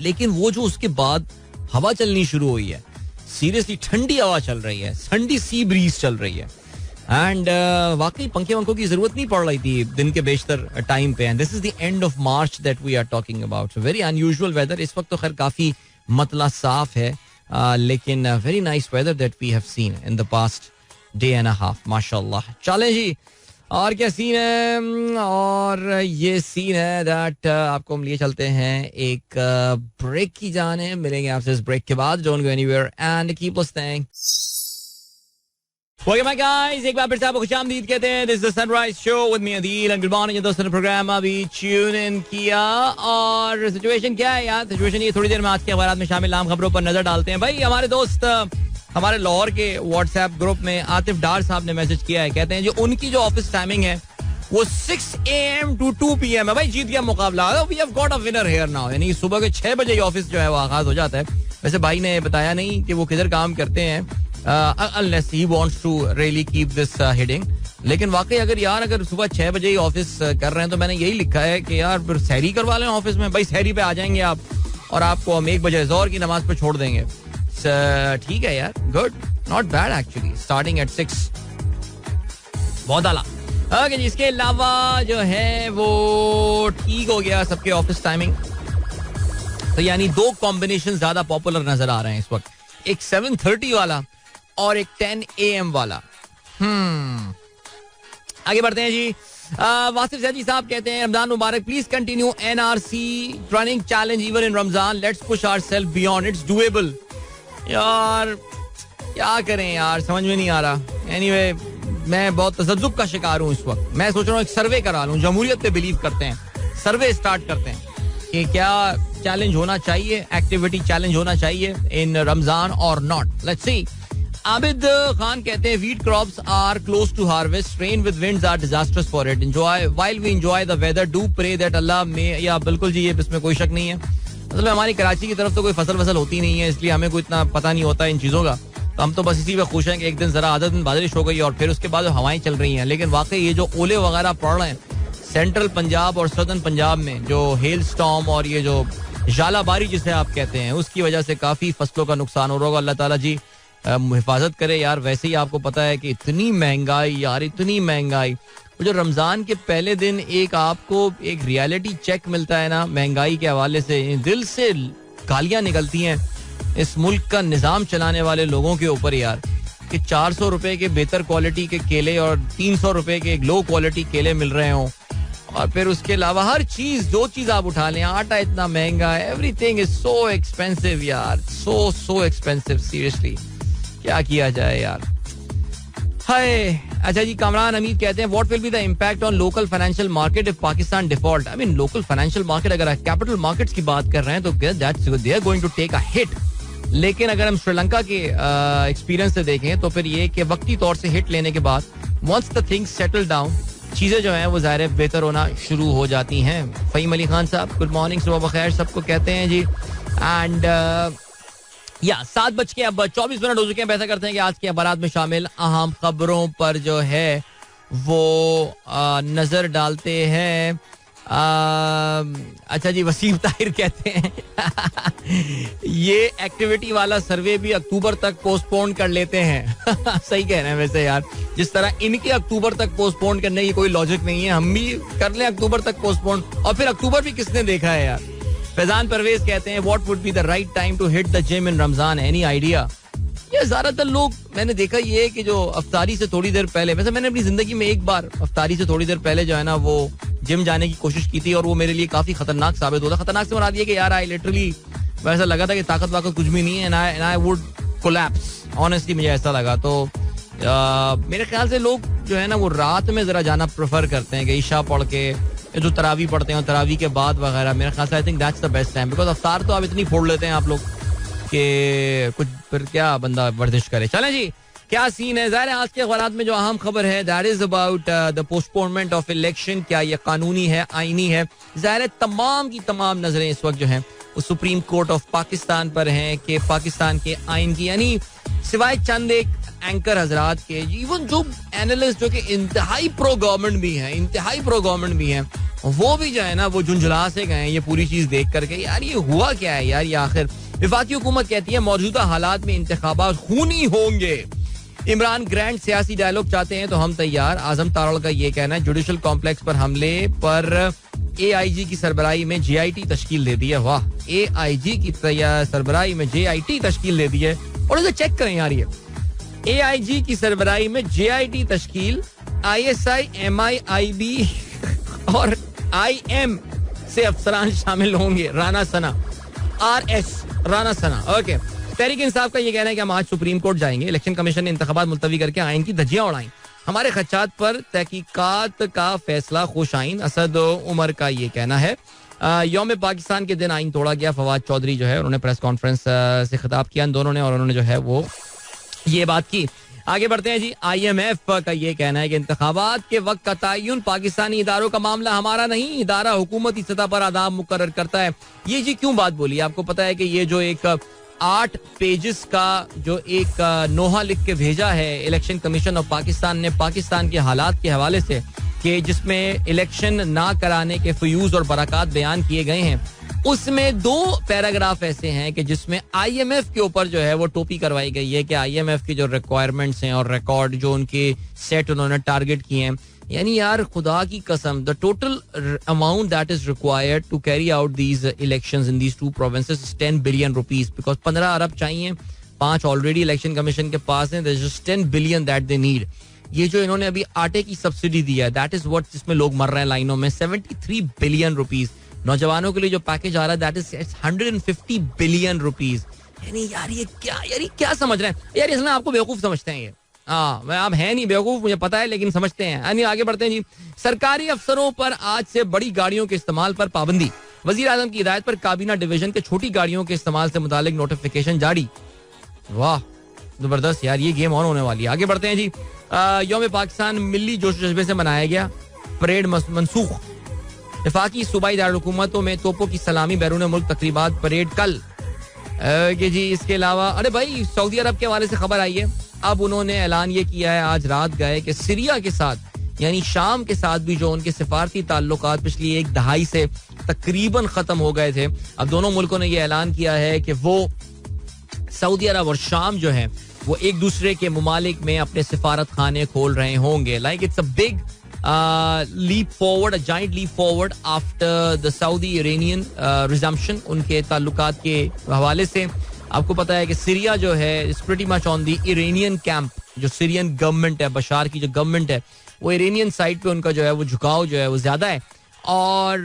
लेकिन वो जो उसके बाद हवा चलनी शुरू हुई है, सीरियसली ठंडी हवा चल रही है, ठंडी सी ब्रीज चल रही है. एंड वाकई पंखे वंखों की जरूरत नहीं पड़ रही थी दिन के बेशतर टाइम पे. And this is the end of March that we are talking about. Very unusual weather. इस वक्त तो खैर काफी मतला साफ है, लेकिन very nice weather that we have seen in the past day and a half, माशाल्लाह. चलें जी, और क्या सीन है? और ये सीन है दैट आपको हम लिए चलते हैं एक ब्रेक की जाने. मिलेंगे आपसे इस ब्रेक के बाद. Don't go anywhere and keep listening. Okay my guys, एक बार फिर से आपको खुशामदीद कहते हैं. This is the sunrise show with me Adeel and good morning. दोस्तों ने प्रोग्राम अभी ट्यून इन किया, और सिचुएशन क्या है यार? सिचुएशन ये, थोड़ी देर में आज के अखबार में शामिल आम खबरों पर नजर डालते हैं. भाई हमारे दोस्त हमारे लाहौर के व्हाट्सएप ग्रुप में आतिफ डार साहब ने मैसेज किया है, कहते हैं जो उनकी जो ऑफिस टाइमिंग है वो 6 AM to 2 PM है. भाई जीत गया मुकाबला. We have got a winner here now. यानी सुबह के 6 बजे ऑफिस जो है वो आगाज हो जाता है. वैसे भाई ने बताया नहीं कि वो किधर काम करते हैं, unless he wants to really keep this hidden. लेकिन वाकई अगर सुबह 6 बजे ही ऑफिस कर रहे हैं तो मैंने यही लिखा है कि यार फिर सहरी करवा लें ऑफिस में. भाई सहरी पे आ जाएंगे आप और आपको हम 1 बजे ज़ोहर की नमाज पे छोड़ देंगे. ठीक है यार, good, not bad actually, starting at 6, बहुत आला. ओके जी, इसके अलावा जो है वो ठीक हो गया सबके ऑफिस टाइमिंग. तो यानी 2 कॉम्बिनेशन ज्यादा पॉपुलर नजर आ रहे हैं इस वक्त, एक 7:30 वाला और एक 10 AM वाला. आगे बढ़ते हैं जी. वासिफ सैदी साहब कहते हैं रमजान मुबारक, please continue NRC running challenge even in Ramzan, let's push ourselves beyond, it's doable. यार क्या करें यार, समझ में नहीं आ रहा. एनीवे मैं बहुत तसज्जुब का शिकार हूँ इस वक्त. मैं सोच रहा हूँ एक सर्वे करा लूँ. जमहूरियत पे बिलीव करते हैं, सर्वे स्टार्ट करते हैं कि क्या चैलेंज होना चाहिए, एक्टिविटी चैलेंज होना चाहिए in Ramzan or not. Let's see. Abid Khan कहते हैं wheat crops are close to harvest, rain with winds are disasters for it, enjoy while we enjoy the weather, do pray that Allah may. या बिल्कुल जी, ये इसमें कोई शक नहीं है. मतलब हमारी कराची की तरफ तो कोई फसल होती नहीं है, इसलिए हमें कोई इतना पता नहीं होता इन चीज़ों का. तो हम तो बस इसी में खुश हैं कि एक दिन जरा आधा दिन बारिश हो गई और फिर उसके बाद हवाएं चल रही हैं. लेकिन वाकई ये जो ओले वगैरह पड़ रहे हैं सेंट्रल पंजाब और सदर्न पंजाब में, जो हेल स्टॉर्म और ये जो जालाबारी जिसे आप कहते हैं, उसकी वजह से काफ़ी फसलों का नुकसान हो रहा होगा. अल्लाह ताला जी हिफाजत करे यार. वैसे ही आपको पता है कि इतनी महंगाई यार, इतनी महंगाई. जो रमज़ान के पहले दिन एक आपको एक रियलिटी चेक मिलता है ना महंगाई के हवाले से, दिल से गालियाँ निकलती हैं इस मुल्क का निज़ाम चलाने वाले लोगों के ऊपर यार, कि 400 रुपए के बेहतर क्वालिटी के केले और 300 रुपए के लो क्वालिटी केले मिल रहे हों. और फिर उसके अलावा हर चीज, जो चीज आप उठा लें, आटा इतना महंगा है, एवरीथिंग इज सो एक्सपेंसिव यार, सो एक्सपेंसिव. सीरियसली क्या किया जाए यार, हाय. अच्छा जी, कामरान अमीर कहते हैं what will be the impact on local financial market if Pakistan default. I mean local financial market, अगर कैपिटल मार्केट्स की बात कर रहे हैं तो they are going to take a hit. लेकिन अगर हम श्रीलंका के एक्सपीरियंस से देखें तो फिर ये कि वक्ती तौर से हिट लेने के बाद once the things settle down, चीजें जो हैं वो ज़ाहिर बेहतर होना शुरू हो जाती हैं. फ़हीम अली खान साहब गुड मॉर्निंग, सुबह बखैर सबको कहते हैं जी. एंड या 7:24 हो चुके हैं. ऐसा करते हैं कि आज के अखबारात में शामिल अहम खबरों पर जो है वो नजर डालते हैं. अच्छा जी, वसीम ताहिर कहते हैं ये एक्टिविटी वाला सर्वे भी अक्टूबर तक पोस्टपोन कर लेते हैं. सही कह रहे हैं वैसे यार, जिस तरह इनके अक्टूबर तक पोस्टपोन करने की कोई लॉजिक नहीं है, हम भी कर लें अक्टूबर तक पोस्टपोन. और फिर अक्टूबर भी किसने देखा है यार. फैजान परवेज कहते हैं what would be the right time to hit the gym in Ramzan, any idea. ये ज्यादातर लोग मैंने देखा ये है कि जो अफ्तारी से थोड़ी देर पहले, वैसे मैंने अपनी जिंदगी में एक बार अफ्तारी से थोड़ी देर पहले जो है ना वो जिम जाने की कोशिश की थी और वो मेरे लिए काफी खतरनाक साबित होता. खतरनाक से मुराद ये कि यार आई लिटरली वैसा लगा था कि ताकत वाकत कुछ भी नहीं है, and I would collapse. Honestly मुझे ऐसा लगा. तो मेरे ख्याल से लोग जो है ना वो रात में जरा जाना प्रेफर करते हैं कि ईशा पढ़ के जो तरावी पढ़ते हैं, तरावी के बाद वगैरह. मेरे ख्याल से I think that's the best time, because अफ्तार तो आप इतनी फोड़ लेते हैं आप लोग कि कुछ फिर क्या बंदा वर्जिश करे. चलें जी, क्या सीन है. ज़ाहिर है आज के अखबारात में जो अहम खबर है that is about the postponement of election. क्या ये कानूनी है, आईनी है. ज़ाहिर है तमाम की तमाम नजरें इस वक्त जो हैं वो सुप्रीम कोर्ट ऑफ पाकिस्तान पर हैं कि पाकिस्तान के आइन की, यानी सिवाय चंद एक एंकर हजरात के, इवन जो एनालिस्ट जो कि इंतहाई प्रो गवर्नमेंट भी हैं, वो भी जो है ना वो झुंझुला से गए ये पूरी चीज देख करके. यार ये हुआ क्या है यार, ये आखिर. विफाकी हुकूमत कहती है मौजूदा हालात में इंतखाबात खूनी होंगे. इमरान ग्रैंड सियासी डायलॉग चाहते हैं तो हम तैयार. आजम तारड़ का ये कहना है जुडिशल कॉम्प्लेक्स पर हमले पर AIG की सरबराही में JIT तश्कील दे दी है. वाह, AIG की सरबराही में JIT तश्कील दे दी है. और इसे चेक करें यार, ये AIG की सरबराही में JIT तश्कील, ISI, MIIB और IM से अफसरान शामिल होंगे. राना सना, RS राना सना. ओके. तहरीक इंसाफ का ये कहना है कि हम आज सुप्रीम कोर्ट जाएंगे. इलेक्शन कमीशन ने इंतखाबात मुलतवी करके आइन की धज्जियां उड़ाई. हमारे खदशात पर तहकीकात का फैसला खुश आइन. असद उमर का ये कहना है. यौम पाकिस्तान के दिन आइन तोड़ा गया. फवाद चौधरी जो है उन्होंने प्रेस कॉन्फ्रेंस से खिताब किया दोनों ने, और उन्होंने जो है वो ये बात की. आगे बढ़ते हैं जी. IMF का ये कहना है कि इंतखाबात के वक्त का तयन पाकिस्तानी इदारों का मामला हमारा नहीं, इदारा हुकूमती सतह पर आदाब मुकर्रर करता है. ये जी क्यों बात बोली. आपको पता है कि ये जो एक 8 पेजेस का जो एक नोहा लिख के भेजा है इलेक्शन कमीशन ऑफ पाकिस्तान ने पाकिस्तान के हालात के हवाले से, कि जिसमें इलेक्शन ना कराने के फ्यूज और बरकत बयान किए गए हैं, उसमें 2 पैराग्राफ ऐसे हैं कि जिसमें IMF के ऊपर जो है वो टोपी करवाई गई है कि IMF की जो रिक्वायरमेंट्स हैं और रिकॉर्ड जो उनके सेट उन्होंने टारगेट किए हैं, यानी यार खुदा की कसम, the total amount that is required to carry out these elections in these 2 provinces is 10 billion rupees, because 15 अरब चाहिए, 5 ऑलरेडी इलेक्शन कमीशन के पास हैं, there is just 10 billion that they need. ये जो इन्होंने अभी आटे की सब्सिडी दिया है, दैट इज व्हाट, जिसमें लोग मर रहे हैं लाइनों में, 73 बिलियन रुपीस. नौजवानों के लिए जो पैकेज आ रहा है दैट इज 150 बिलियन रुपीस. यानी यार ये क्या समझ रहे हैं यार, इसलिए आपको बेवकूफ समझते हैं ये. मैं आप है नहीं बेवकूफ, मुझे पता है, लेकिन समझते हैं. यानी आगे बढ़ते हैं जी. सरकारी अफसरों पर आज से बड़ी गाड़ियों के इस्तेमाल पर पाबंदी. वजीर आजम की हिदायत पर काबीना डिवीजन के छोटी गाड़ियों के इस्तेमाल से मुतालिक नोटिफिकेशन जारी. वाह जबरदस्त यार, ये गेम ऑन होने वाली है. आगे बढ़ते हैं जी. यौम पाकिस्तान मिली जोश जज्बे से मनाया गया, परेड मनसूख. वफाकी सूबाई दारकूमतों में तोपों की सलामी, बैरून मुल्क तकरीबात, परेड कल. जी इसके अलावा अरे भाई सऊदी अरब के हवाले से खबर आई है. अब उन्होंने ऐलान ये किया है आज रात गए कि सीरिया के साथ यानी शाम के साथ भी जो उनके सिफारती ताल्लुकात पिछली 1 दहाई से तकरीबन खत्म हो गए थे, अब दोनों मुल्कों ने ये ऐलान किया है कि वो सऊदी अरब और शाम जो है वो एक दूसरे के मुमालिक में अपने सिफारत खाने खोल रहे होंगे. Like it's a big leap forward, a giant leap forward after the Saudi Iranian resumption उनके ताल्लुकात के हवाले से. आपको पता है कि सीरिया जो है is pretty much on the Iranian camp. जो सीरियन गवर्नमेंट है, बशार की जो गवर्नमेंट है, वो इरानियन साइड पे उनका जो है वो झुकाव जो है वो ज्यादा है. और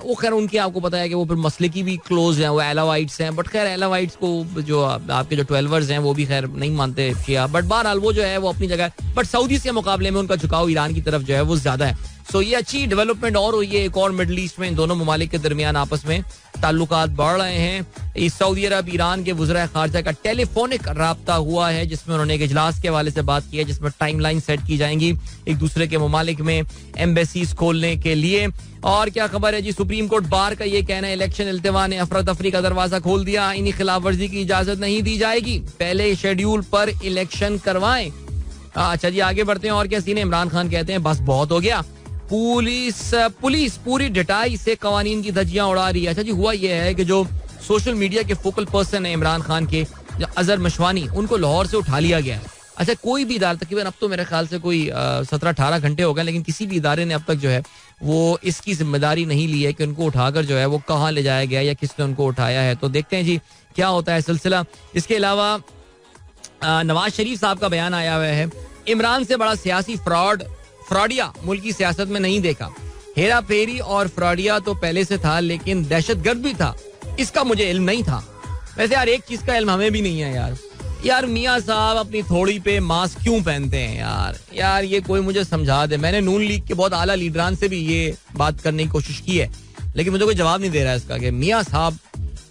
वो खैर उनके आपको पता है कि वो फिर मसले की भी क्लोज हैं, वो एलावाइट्स हैं. बट खैर एलावाइट्स को जो आपके जो 12ers हैं वो भी खैर नहीं मानते शिया. बट बहरहाल वो जो है वो अपनी जगह, बट सऊदी के मुकाबले में उनका झुकाव ईरान की तरफ जो है वो ज्यादा है. सो ये अच्छी डेवलपमेंट और हुई है. एक और मिडल ईस्ट में इन दोनों ममालिक के दरमियान आपस में ताल्लुकात बढ़ रहे हैं. इस सऊदी अरब ईरान के वज़ीर खारजा का टेलीफोनिक राब्ता हुआ है, जिसमें उन्होंने एक इजलास के हवाले से बात की है, जिसमें टाइमलाइन सेट की जाएंगी एक दूसरे के ममालिक में एम्बेसीज खोलने के लिए. और क्या खबर है जी, सुप्रीम कोर्ट बार का ये कहना है इलेक्शन इल्तिवा ने अफरा तफरी का दरवाजा खोल दिया, आईनी खिलाफ वर्जी की इजाजत नहीं दी जाएगी, पहले शेड्यूल पर इलेक्शन करवाएं. अच्छा जी आगे बढ़ते हैं. और क्या सीन है, इमरान खान कहते हैं बस बहुत हो गया, पुलिस पूरी डटाई से कवानीन की धज्जियां उड़ा रही है. अच्छा जी हुआ यह है कि जो सोशल मीडिया के फोकल पर्सन है इमरान खान के, अजहर मशवानी, उनको लाहौर से उठा लिया गया है. अच्छा कोई भी इदारा, तकरीबन अब तो मेरे ख्याल से कोई 17-18 घंटे हो गए, लेकिन किसी भी इदारे ने अब तक जो है वो इसकी जिम्मेदारी नहीं ली है कि उनको उठाकर जो है वो कहाँ ले जाया गया या किसने उनको उठाया है. तो देखते हैं जी क्या होता है सिलसिला. इसके अलावा नवाज शरीफ साहब का बयान आया हुआ है, इमरान से बड़ा सियासी फ्रॉडिया मुल्क की सियासत में नहीं देखा. हेरा फेरी और फ्रॉडिया तो पहले से था, लेकिन दहशतगर्द भी था, इसका मुझे इल्म नहीं था. वैसे यार एक चीज का इल्म हमें भी नहीं है यार मियाँ साहब अपनी थोड़ी पे मास्क क्यों पहनते हैं यार ये कोई मुझे समझा दे. मैंने नून लीग के बहुत आला लीडरान से भी ये बात करने की कोशिश की है, लेकिन मुझे कोई जवाब नहीं दे रहा है इसका कि मियाँ साहब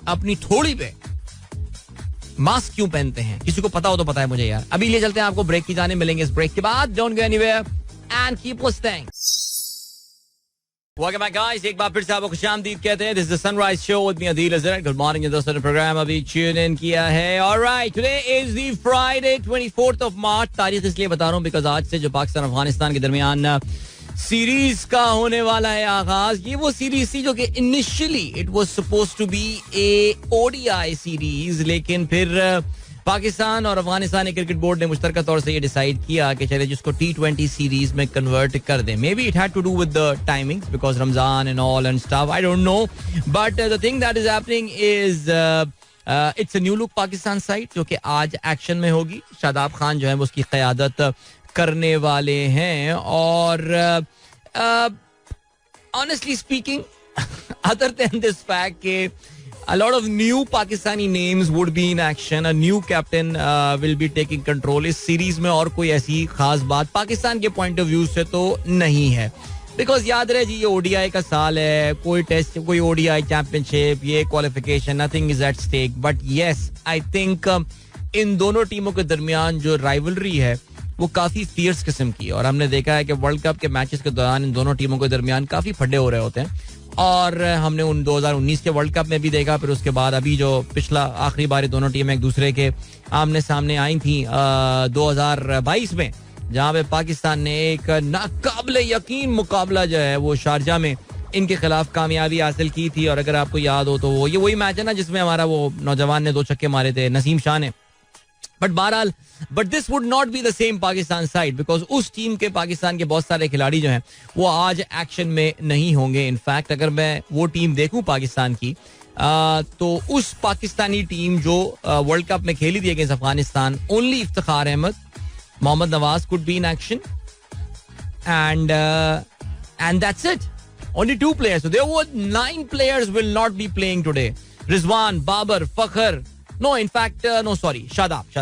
अपनी थोड़ी पे मास्क क्यों पहनते हैं. किसी को पता हो तो पता है मुझे यार. अभी ले चलते हैं आपको ब्रेक की जाने, मिलेंगे इस ब्रेक के बाद. Don't go anywhere and keep listening. Welcome back guys, एक बार फिर से आपको खुशामदीद कहते हैं. This is the Sunrise Show with me Adil Azhar. Good morning दोस्तों ने प्रोग्राम अभी ट्यून इन किया है. Alright, today is the Friday 24th of March. तारीख इसलिए बता रहा हूँ बिकॉज आज से जो पाकिस्तान अफगानिस्तान के दरमियान सीरीज का होने वाला है आगाज. ये वो सीरीज थी जो कि initially it was supposed to be a ODI series, लेकिन फिर पाकिस्तान और अफगानिस्तान क्रिकेट बोर्ड ने मुश्तरका तौर से ये डिसाइड किया कि चले जिसको T20 सीरीज में कन्वर्ट कर दे. Maybe it had to do with the timings because Ramzan and all and stuff, I don't know, but the thing that is happening is it's a new look Pakistan side जो कि आज action में होगी. शादाब खान जो है वो उसकी क़यादत करने वाले हैं. और honestly speaking other than this fact के a lot of new Pakistani names would be in action. A new captain will be taking control. इस सीरीज में और कोई ऐसी खास बात पाकिस्तान के पॉइंट ऑफ व्यू से तो नहीं है, बिकॉज याद रहे जी ये ODI का साल है, कोई टेस्ट, कोई ODI चैंपियनशिप, ये qualification, nothing is at stake. But yes I think इन दोनों टीमों के दरमियान जो राइवलरी है वो काफी फियर्स किस्म की है. और हमने देखा है कि वर्ल्ड कप के मैचेस के दौरान इन दोनों टीमों के दरमियान काफी फड्डे हो रहे होते हैं. और हमने उन 2019 के वर्ल्ड कप में भी देखा, फिर उसके बाद अभी जो पिछला आखिरी बार दोनों टीमें एक दूसरे के आमने सामने आई थी 2022 में, जहां पे पाकिस्तान ने एक नाकाबिले यकीन मुकाबला जो है वो शारजा में इनके खिलाफ कामयाबी हासिल की थी. और अगर आपको याद हो तो वो ये वही मैच है ना जिसमें हमारा वो नौजवान ने 2 छक्के मारे थे, नसीम शाह ने. बट बहरहाल, but this would not be the same Pakistan side, because उस टीम के पाकिस्तान के बहुत सारे खिलाड़ी जो हैं वो आज एक्शन में नहीं होंगे. इनफैक्ट अगर मैं वो टीम देखूं पाकिस्तान की, तो उस पाकिस्तानी टीम जो वर्ल्ड कप में खेली थी against Afghanistan, only Iftikhar Ahmed, Mohammad Nawaz could be in action, and that's it. Only 2 players. So there were 9 players will not be playing today. Rizwan, Babar, Fakhr. No, in fact, no, sorry. Shadab.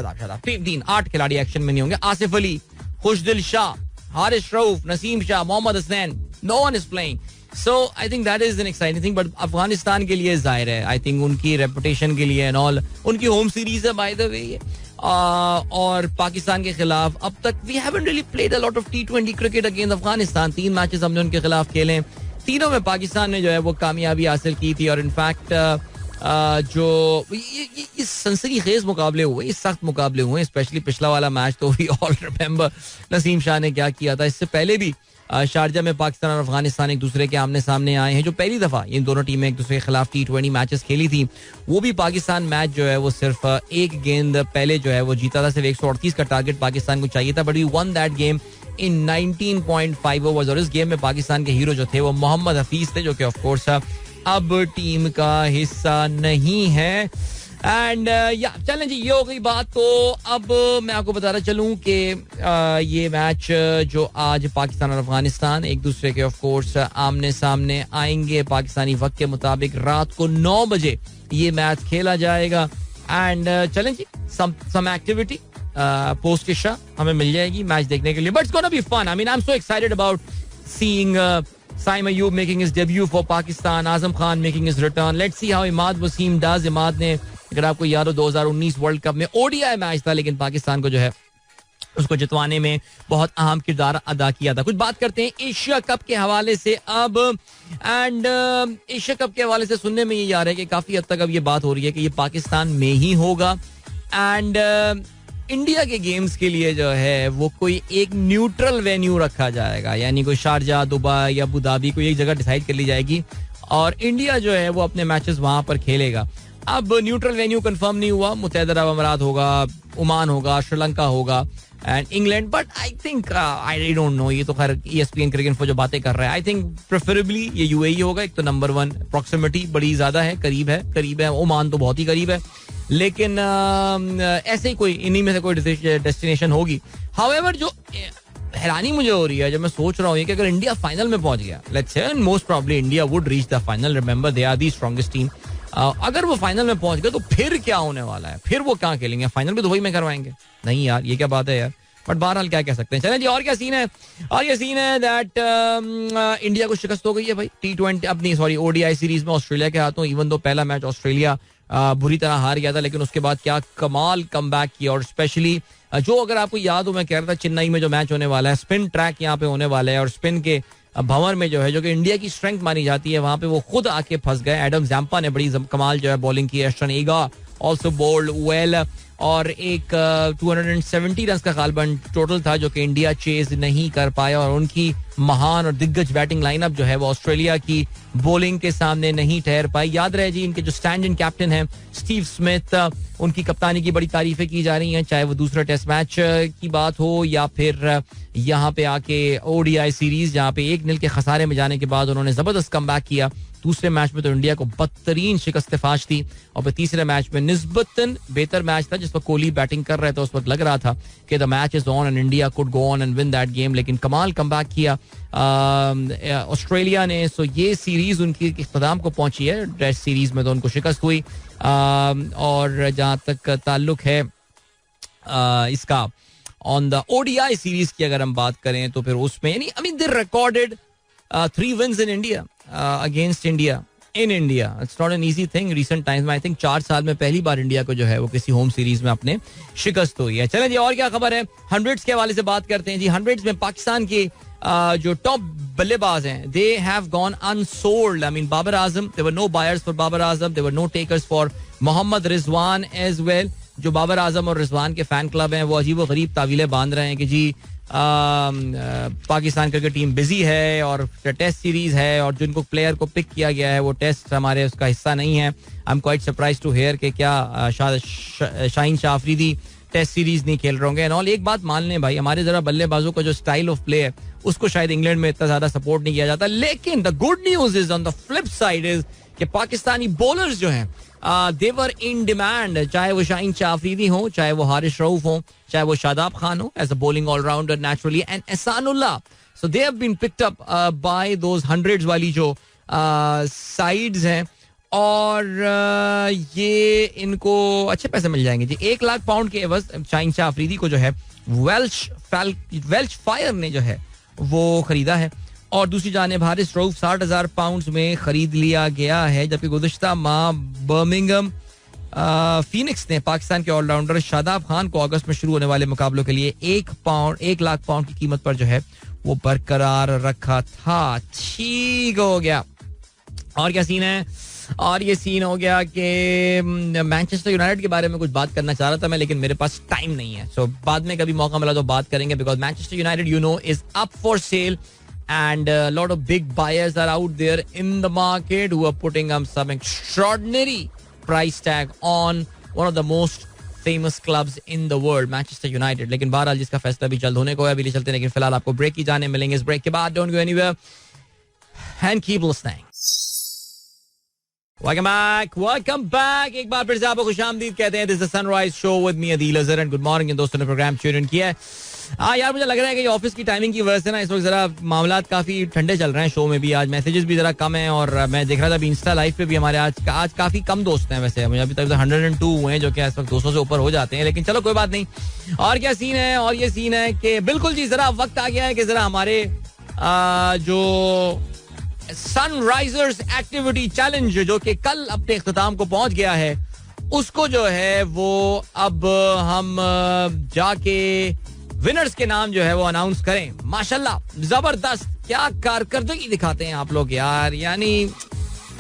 8 खिलाड़ी action में नहीं होंगे. आसिफ अली, खुशदिल Shah, Haris Rauf, Naseem Shah, Mohammad Hasnain. No one is playing. So I think that is an exciting thing. But Afghanistan के लिए जाहिर है, I think उनकी reputation के लिए and all, उनकी होम सीरीज है by the way. और पाकिस्तान के खिलाफ अब तक we haven't really played a lot of T20 cricket against Afghanistan. 3 matches हमने उनके खिलाफ खेले, तीनों में पाकिस्तान ने जो है वो कामयाबी हासिल की थी. और इनफैक्ट जो ये सनसनीखेज मुकाबले हुए, इस सख्त मुकाबले हुए, स्पेशली पिछला वाला मैच तो we all remember Naseem Shah ने क्या किया था. इससे पहले भी शारजा में पाकिस्तान और अफगानिस्तान एक दूसरे के आमने सामने आए हैं. जो पहली दफा इन दोनों टीमें एक दूसरे के खिलाफ T20 मैचेस खेली थी, वो भी पाकिस्तान मैच जो है वो सिर्फ एक गेंद पहले जो है वो जीता था. सिर्फ 138 का टारगेट पाकिस्तान को चाहिए था, but we won that game in 19.5 overs. और इस गेम में पाकिस्तान के हीरो जो थे वो मोहम्मद हफीज थे, जो कि ऑफ कोर्स अब टीम का हिस्सा नहीं है. एंड चलें जी, ये हो गई बात. तो अब मैं आपको बता रहा चलूं कि ये मैच जो आज पाकिस्तान और अफगानिस्तान एक दूसरे के ऑफ कोर्स आमने सामने आएंगे पाकिस्तानी वक्त के मुताबिक रात को 9 बजे ये मैच खेला जाएगा. एंड चलें जी, सम एक्टिविटी पोस्ट के शाह हमें मिल जाएगी मैच देखने के लिए. But it's gonna be fun. I mean I am so excited about seeing Saim Ayoub making his debut for Pakistan, Azam Khan making his return. Let's see how Imad Wasim does. Imad ने, अगर आपको याद हो, 2019 world cup में ODI match था, लेकिन पाकिस्तान को जो है उसको जितवाने में बहुत अहम किरदार अदा किया था. कुछ बात करते हैं एशिया कप के हवाले से अब. एंड एशिया कप के हवाले से सुनने में ये आ रहा है कि काफी हद तक अब ये बात हो रही है कि ये पाकिस्तान में ही होगा. एंड इंडिया के गेम्स के लिए जो है वो कोई एक न्यूट्रल वेन्यू रखा जाएगा, यानी कोई शारजा, दुबई या अबू धाबी, कोई एक जगह डिसाइड कर ली जाएगी और इंडिया जो है वो अपने मैचेस वहां पर खेलेगा. अब न्यूट्रल वेन्यू कंफर्म नहीं हुआ. मुत्तहिदा अरब अमीरात होगा, ओमान होगा, श्रीलंका होगा and England. But I think I don't no, ये तो खैर ESPN क्रिकेट जो बातें कर रहे हैं, आई थिंक प्रेफरेबली ये UAE होगा. एक तो नंबर 1 प्रॉक्सिमिटी बड़ी ज्यादा है, करीब है. ओमान तो बहुत ही करीब है, लेकिन ऐसे ही कोई इन्हीं में से कोई डेस्टिनेशन होगी. हाउएवर जो हैरानी मुझे हो रही है जब मैं सोच रहा हूँ कि अगर इंडिया फाइनल में पहुंच गया, let's say most probably India would reach the final, remember they are the strongest team. अगर वो फाइनल में पहुंच गए तो फिर क्या होने वाला है? फिर वो कहाँ खेलेंगे? फाइनल भी दुबई में करवाएंगे? नहीं यार, ये क्या बात है यार. बट बहरहाल क्या कह सकते हैं. चलें जी, और क्या सीन है? और ये सीन है दैट इंडिया को शिकस्त हो गई है भाई T20 अपनी ODI सीरीज में ऑस्ट्रेलिया के हाथों. इवन दो पहला मैच ऑस्ट्रेलिया बुरी तरह हार गया था, लेकिन उसके बाद क्या कमाल कमबैक किया. और स्पेशली जो, अगर आपको याद हो, मैं कह रहा था चेन्नई में जो मैच होने वाला है, स्पिन ट्रैक यहाँ पे होने वाला है, और स्पिन के भंवर में जो है, जो कि इंडिया की स्ट्रेंथ मानी जाती है, वहां पे वो खुद आके फंस गए. एडम जैम्पा ने बड़ी कमाल जो है बॉलिंग की. एस्टन एगा ऑल्सो बोल्ड वेल, और एक 270 रन का गालबन टोटल था जो कि इंडिया चेज नहीं कर पाया. और उनकी महान और दिग्गज बैटिंग लाइनअप जो है वो ऑस्ट्रेलिया की बॉलिंग के सामने नहीं ठहर पाई. याद रहे जी, इनके जो स्टैंड इन कैप्टन हैं स्टीव स्मिथ, उनकी कप्तानी की बड़ी तारीफें की जा रही हैं, चाहे वो दूसरा टेस्ट मैच की बात हो या फिर यहाँ पे आके ODI सीरीज, जहाँ पे 1-0 के खसारे में जाने के बाद उन्होंने जबरदस्त कमबैक किया. दूसरे मैच में तो इंडिया को बदतरीन शिकस्त फाश थी, और फिर तीसरे मैच में निस्बतन बेहतर मैच था, जिस पर कोहली बैटिंग कर रहे थे. उस वक्त लग रहा था कि the match is on and India could go on and win that game, लेकिन कमाल कमबैक किया ऑस्ट्रेलिया ने. सो ये सीरीज उनकी इख्तिताम को पहुंची है. टेस्ट सीरीज में तो उनको शिकस्त हुई. और जहां तक ताल्लुक है इसका ऑन द ODI सीरीज की अगर हम बात करें, तो फिर उसमें यानी I mean they recorded 3 wins in India against India in India. It's not an easy thing. Recent times में आई थिंक 4 साल में पहली बार इंडिया को जो है वो किसी होम सीरीज में अपने शिकस्त हुई है. चलें जी, और क्या खबर है? 100s के हवाले से बात करते हैं जी. 100s में पाकिस्तान के जो टॉप बल्लेबाज हैं they have gone unsold. I mean Babar Azam, there were no buyers for Babar Azam, there were no takers for Mohammad Rizwan as well. जो बाबर आजम और रिजवान के फैन क्लब हैं वो अजीब व गरीब तावीलें बांध रहे हैं कि जी पाकिस्तान क्रिकेट टीम बिजी है और टेस्ट सीरीज है और जिनको प्लेयर को पिक किया गया है वो टेस्ट हमारे उसका हिस्सा नहीं है. I am quite surprise to hear कि क्या शाहीन शाह अफरीदी टेस्ट सीरीज नहीं खेल रहे होंगे. और एक बात मान लें भाई, हमारे जरा बल्लेबाजों का जो स्टाइल ऑफ प्ले है उसको शायद इंग्लैंड में इतना ज्यादा सपोर्ट नहीं किया जाता. लेकिन the good news is on the flip side is कि पाकिस्तानी बॉलर्स जो हैं दे वर इन डिमांड. चाहे वो शाहीन शाह अफरीदी हो, चाहे वो हारिस रऊफ हो, चाहे वो शादाब खान हो as a bowling allrounder naturally, and Ehsanullah. So they have been picked up by those hundreds वाली जो साइड्स हैं और ये इनको अच्छे पैसे मिल जाएंगे जी. 1 लाख पाउंड के एवज शाहीन शाह अफरीदी को जो है वेल्श फायर ने जो है वो खरीदा है. और दूसरी जानिब हारिस रऊफ 60,000 पाउंड में खरीद लिया गया है. जबकि गुज़िश्ता माह बर्मिंघम फीनिक्स ने पाकिस्तान के ऑलराउंडर शादाब खान को अगस्त में शुरू होने वाले मुकाबलों के लिए 1 लाख पाउंड की कीमत पर जो है वो बरकरार रखा था. ठीक हो गया. और क्या सीन है? और ये सीन हो गया कि मैनचेस्टर यूनाइटेड के बारे में कुछ बात करना चाह रहा था मैं, लेकिन मेरे पास टाइम नहीं है. सो बाद में कभी मौका मिला तो बात करेंगे. Because Manchester United you know is up for sale and a lot of big buyers are out there in the market who are putting some extraordinary price tag on one of the most famous clubs in the world, Manchester United. लेकिन बहरहाल जिसका फैसला भी जल्द होने को है, अभी चलते हैं. लेकिन फिलहाल आपको ब्रेक की जाने मिलेंगे. इस ब्रेक के बाद don't go anywhere and keep listening. Welcome back. एक बार फिर से आपको खुशामदीद कहते हैं. This is the Sunrise Show with me Adil Azhar and good morning. इन दोस्तों ने प्रोग्राम ट्यून इन किया है. यार मुझे लग रहा है कि ऑफिस की टाइमिंग की वजह से ना इस वक्त जरा मामलात काफी ठंडे चल रहे हैं. शो में भी आज मैसेजेस भी जरा कम हैं और मैं देख रहा था इंस्टा लाइव पे भी हमारे आज काफी कम दोस्त हैं. वैसे मुझे अभी तक 102 हुए हैं जो कि इस वक्त 200 से ऊपर हो जाते हैं, लेकिन चलो कोई बात नहीं. और क्या सीन है? और ये सीन है कि बिल्कुल जी जरा वक्त आ गया है कि जरा हमारे जो सनराइजर्स एक्टिविटी चैलेंज जो कि कल अपने इख्तिताम को पहुंच गया है उसको जो है वो अब हम जाके विनर्स के नाम जो है वो अनाउंस करें. माशाल्लाह जबरदस्त, क्या कारकर्दगी दिखाते हैं आप लोग यार. यानी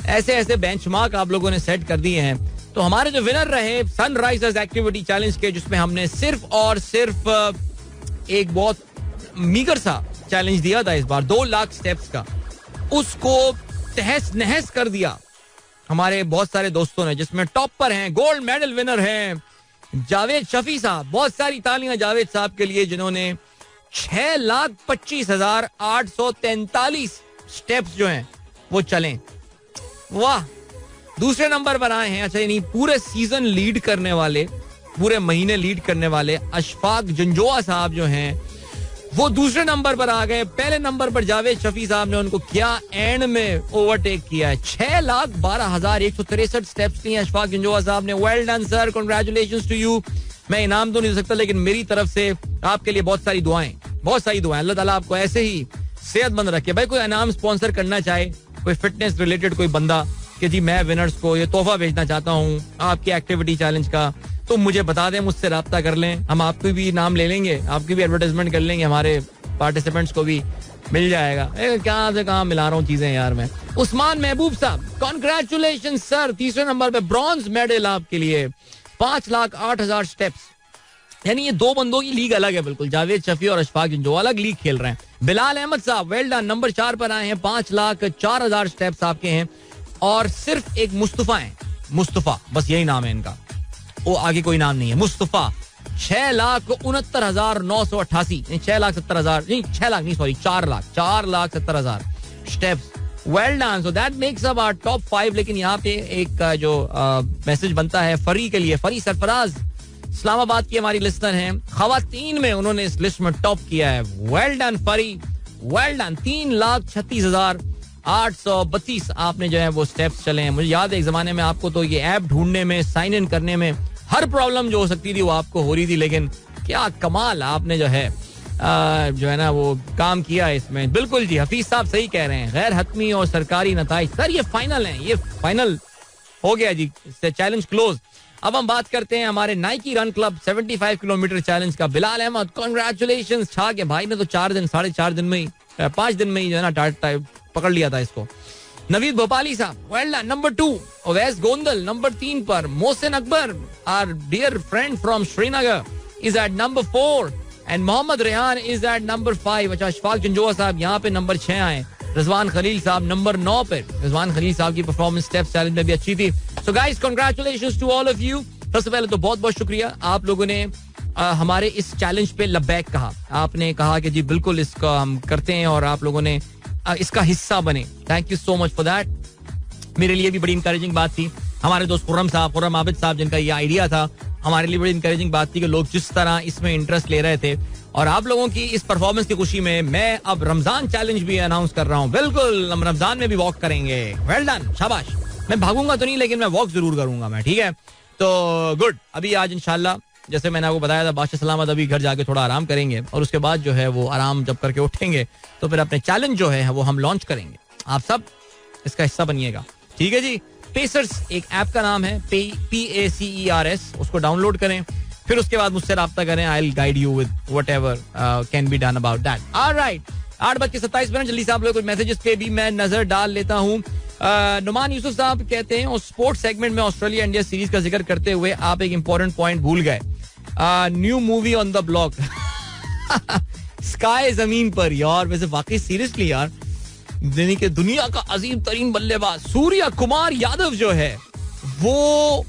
ऐसे ऐसे बेंचमार्क आप लोगों ने सेट कर दिए हैं. तो हमारे जो विनर रहे सनराइजर्स एक्टिविटी चैलेंज के, जिसमें हमने सिर्फ और सिर्फ एक बहुत मीगर सा चैलेंज दिया था इस बार 2 लाख स्टेप्स का, उसको तहस नहस कर दिया हमारे बहुत सारे दोस्तों ने, जिसमें टॉप पर हैं, गोल्ड मेडल विनर हैं जावेद शफी साहब. बहुत सारी तालियां जावेद साहब के लिए जिन्होंने 6,25,843 स्टेप्स जो हैं वो चलें. वाह. दूसरे नंबर पर आए हैं, अच्छा नहीं पूरे सीजन लीड करने वाले, पूरे महीने लीड करने वाले अशफाक जंजोआ साहब जो हैं वो दूसरे नंबर पर आ गए. पहले नंबर पर जावेद शफी साहब ने उनको क्या एंड में ओवरटेक किया है. 6,12,163 स्टेप्स लिए अशफाक जंजोआ साहब ने. Well done sir, congratulations to you. मैं इनाम तो नहीं दे सकता, लेकिन मेरी तरफ से आपके लिए बहुत सारी दुआएं. अल्लाह ताला आपको ऐसे ही सेहतमंद रखे. भाई कोई इनाम स्पॉन्सर करना चाहे, कोई फिटनेस रिलेटेड कोई बंदा कि जी मैं विनर्स को ये तोहफा भेजना चाहता हूँ आपकी एक्टिविटी चैलेंज का, तो मुझे बता दें, मुझसे राब्ता कर लें. हम आपको भी नाम ले लेंगे, आपकी भी एडवर्टाइजमेंट कर लेंगे, हमारे पार्टिसिपेंट्स को भी मिल जाएगा. कहाँ से कहाँ मिला रहा हूँ चीजें यार मैं. उस्मान महबूब साहब कॉन्ग्रेचुलेशन सर, तीसरे नंबर पे ब्रॉन्ज मेडल आपके लिए. 5,08,000 स्टेप्स. यानी ये 2 बंदों की लीग अलग है बिल्कुल. जावेद शफी और अशफाक जो अलग लीग खेल रहे हैं. बिलाल अहमद साहब वेल डन, नंबर 4 पर आए हैं. 5,04,000 स्टेप्स आपके हैं. और सिर्फ एक मुस्तफा है, मुस्तफा बस यही नाम है इनका, वो आगे कोई नाम नहीं है. मुस्तफा 6,69,988 नहीं 6,70,000 नहीं 6 लाख नहीं sorry 4,70,000 steps. Well done. So that makes up our top 5. लेकिन यहाँ पे एक जो मैसेज बनता है फरी के लिए. फरी सरफराज इस्लामाबाद की हमारी लिस्टर हैं, खवातीन में उन्होंने इस लिस्ट में टॉप किया है. वेल डन फरी, वेल डन. 3,36,832 आपने जो है वो स्टेप्स चले हैं. मुझे याद है एक जमाने में आपको तो ये ऐप ढूंढने में, साइन इन करने में हर प्रॉब्लम जो हो सकती थी वो आपको हो रही थी, लेकिन क्या कमाल आपने जो है ना वो काम किया है इसमें. बिल्कुल जी, हफीज साहब सही कह रहे हैं. गैर हतमी और सरकारी नताइज सर ये फाइनल है, ये फाइनल हो गया जी, चैलेंज क्लोज. अब हम बात करते हैं हमारे Nike run club 75 kilometre challenge का. बिलाल अहमद कांग्रेचुलेशंस, छा के भाई ने तो 4 दिन 4.5 दिन में ही 5 दिन में ही जो है ना पकड़ लिया था इसको. नवीद भोपाली साहब, well done. Number 2 Owais Gondal. Number 3 पर Mohsin Akbar, our dear friend from Srinagar, is at number 4 and Mohammad Rehan is at number 5. अच्छा, अशफाक जंजोआ साहब यहाँ पे नंबर 6 आए. रिजवान खलील साहब नंबर 9 पे. रिजवान खलील साहब की परफॉर्मेंस स्टेप चैलेंज में भी अच्छी थी. So guys, congratulations to all of you. सबसे पहले तो बहुत बहुत शुक्रिया, आप लोगों ने हमारे इस चैलेंज पे लब्बैक कहा. आपने कहा कि जी बिल्कुल इसका हम करते हैं और आप लोगों ने इसका हिस्सा बने. Thank you so much for that. मेरे लिए भी बड़ी इंकरेजिंग बात थी. हमारे दोस्त खुर्रम आबिद साहब, जिनका ये आइडिया था, हमारे लिए बड़ी इंकरेजिंग बात थी कि लोग जिस तरह इसमें इंटरेस्ट ले रहे थे. और आप लोगों की इस परफॉर्मेंस की खुशी में मैं अब रमजान चैलेंज भी अनाउंस कर रहा हूँ. बिल्कुल, हम रमजान में भी वॉक करेंगे. वेल डन, शाबाश. मैं भागूंगा तो नहीं, लेकिन मैं वॉक जरूर करूंगा मैं. ठीक है, तो गुड. अभी आज इंशाल्लाह, जैसे मैंने आपको बताया था, बादशाह सलामत अभी घर जाके थोड़ा आराम करेंगे और उसके बाद जो है वो आराम जब करके उठेंगे तो फिर अपने चैलेंज जो है वो हम लॉन्च करेंगे. आप सब इसका हिस्सा बनिएगा. ठीक है जी. पेसर्स एक ऐप का नाम है, PACERS. उसको डाउनलोड करें, फिर उसके बाद मुझसे राब्ता करें. I will guide you with whatever can be done about that. Alright, 8:27. जल्दी से आप लोगों को मैसेजेस पे भी मैं नजर डाल लेता हूँ. नुमान यूसुफ साहब कहते हैं, स्पोर्ट्स सेगमेंट में ऑस्ट्रेलिया इंडिया सीरीज का जिक्र करते हुए आप एक इंपॉर्टेंट पॉइंट भूल गए. New movie on the block, sky जमीन पर. यार वैसे वाकई सीरियसली यार, दुनिया का अजीम तरीन बल्लेबाज सूर्य कुमार यादव जो है वो